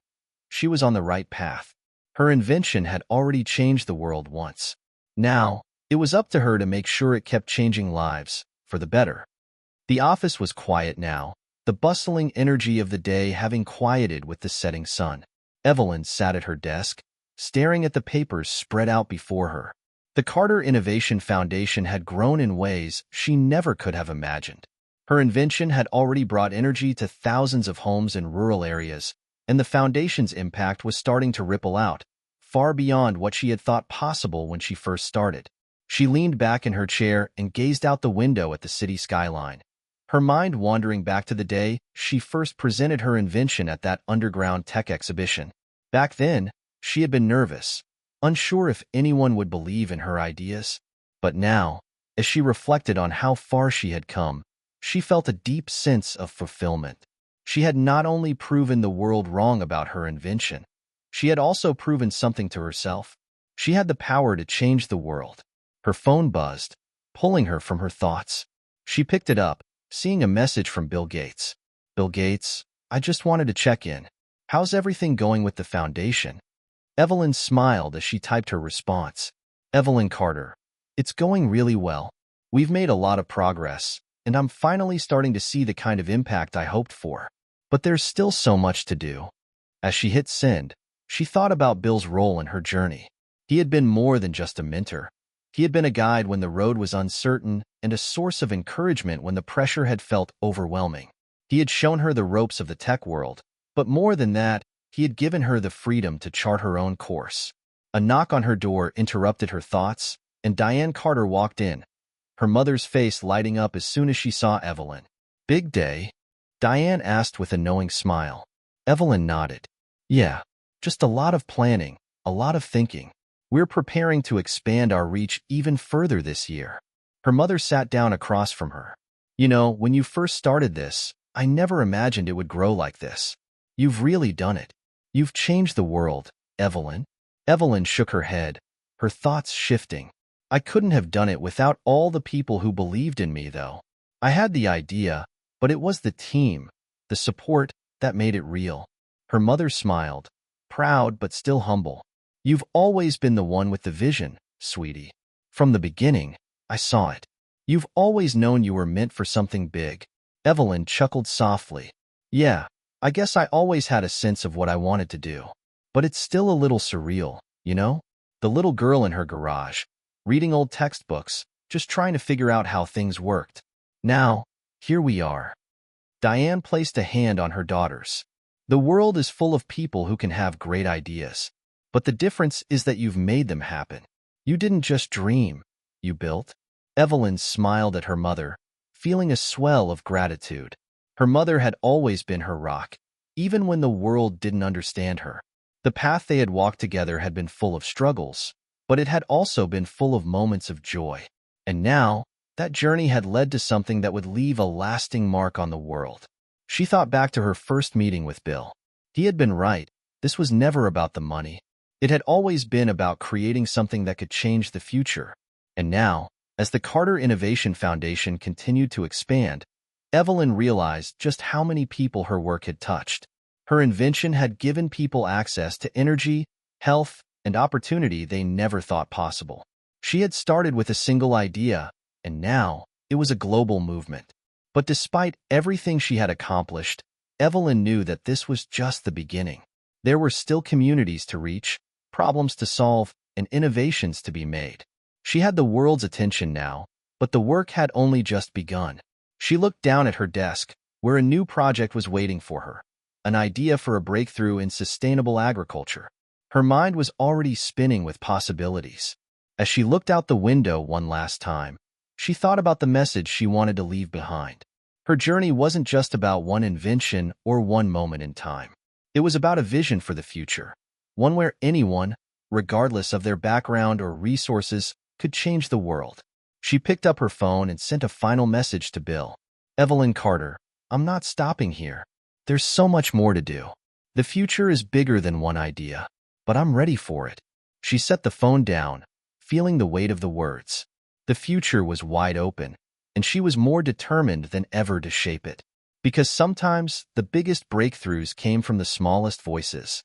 A: She was on the right path. Her invention had already changed the world once. Now, it was up to her to make sure it kept changing lives, for the better. The office was quiet now, the bustling energy of the day having quieted with the setting sun. Evelyn sat at her desk, staring at the papers spread out before her. The Carter Innovation Foundation had grown in ways she never could have imagined. Her invention had already brought energy to thousands of homes in rural areas, and the foundation's impact was starting to ripple out, far beyond what she had thought possible when she first started. She leaned back in her chair and gazed out the window at the city skyline, her mind wandering back to the day she first presented her invention at that underground tech exhibition. Back then, she had been nervous, unsure if anyone would believe in her ideas. But now, as she reflected on how far she had come, she felt a deep sense of fulfillment. She had not only proven the world wrong about her invention, she had also proven something to herself. She had the power to change the world. Her phone buzzed, pulling her from her thoughts. She picked it up, seeing a message from Bill Gates. Bill Gates, I just wanted to check in. How's everything going with the foundation? Evelyn smiled as she typed her response. Evelyn Carter, it's going really well. We've made a lot of progress, and I'm finally starting to see the kind of impact I hoped for. But there's still so much to do. As she hit send, she thought about Bill's role in her journey. He had been more than just a mentor. He had been a guide when the road was uncertain and a source of encouragement when the pressure had felt overwhelming. He had shown her the ropes of the tech world, but more than that, he had given her the freedom to chart her own course. A knock on her door interrupted her thoughts, and Diane Carter walked in, her mother's face lighting up as soon as she saw Evelyn. Big day? Diane asked with a knowing smile. Evelyn nodded. Yeah, just a lot of planning, a lot of thinking. We're preparing to expand our reach even further this year. Her mother sat down across from her. You know, when you first started this, I never imagined it would grow like this. You've really done it. You've changed the world, Evelyn. Evelyn shook her head, her thoughts shifting. I couldn't have done it without all the people who believed in me, though. I had the idea, but it was the team, the support, that made it real. Her mother smiled, proud but still humble. You've always been the one with the vision, sweetie. From the beginning, I saw it. You've always known you were meant for something big. Evelyn chuckled softly. Yeah, I guess I always had a sense of what I wanted to do. But it's still a little surreal, you know? The little girl in her garage, reading old textbooks, just trying to figure out how things worked. Now, here we are. Diane placed a hand on her daughter's. The world is full of people who can have great ideas. But the difference is that you've made them happen. You didn't just dream, you built. Evelyn smiled at her mother, feeling a swell of gratitude. Her mother had always been her rock, even when the world didn't understand her. The path they had walked together had been full of struggles, but it had also been full of moments of joy. And now, that journey had led to something that would leave a lasting mark on the world. She thought back to her first meeting with Bill. He had been right. This was never about the money. It had always been about creating something that could change the future. And now, as the Carter Innovation Foundation continued to expand, Evelyn realized just how many people her work had touched. Her invention had given people access to energy, health, and opportunity they never thought possible. She had started with a single idea, and now it was a global movement. But despite everything she had accomplished, Evelyn knew that this was just the beginning. There were still communities to reach, problems to solve, and innovations to be made. She had the world's attention now, but the work had only just begun. She looked down at her desk, where a new project was waiting for her, an idea for a breakthrough in sustainable agriculture. Her mind was already spinning with possibilities. As she looked out the window one last time, she thought about the message she wanted to leave behind. Her journey wasn't just about one invention or one moment in time. It was about a vision for the future, one where anyone, regardless of their background or resources, could change the world. She picked up her phone and sent a final message to Bill. Evelyn Carter, I'm not stopping here. There's so much more to do. The future is bigger than one idea, but I'm ready for it. She set the phone down, feeling the weight of the words. The future was wide open, and she was more determined than ever to shape it. Because sometimes the biggest breakthroughs came from the smallest voices.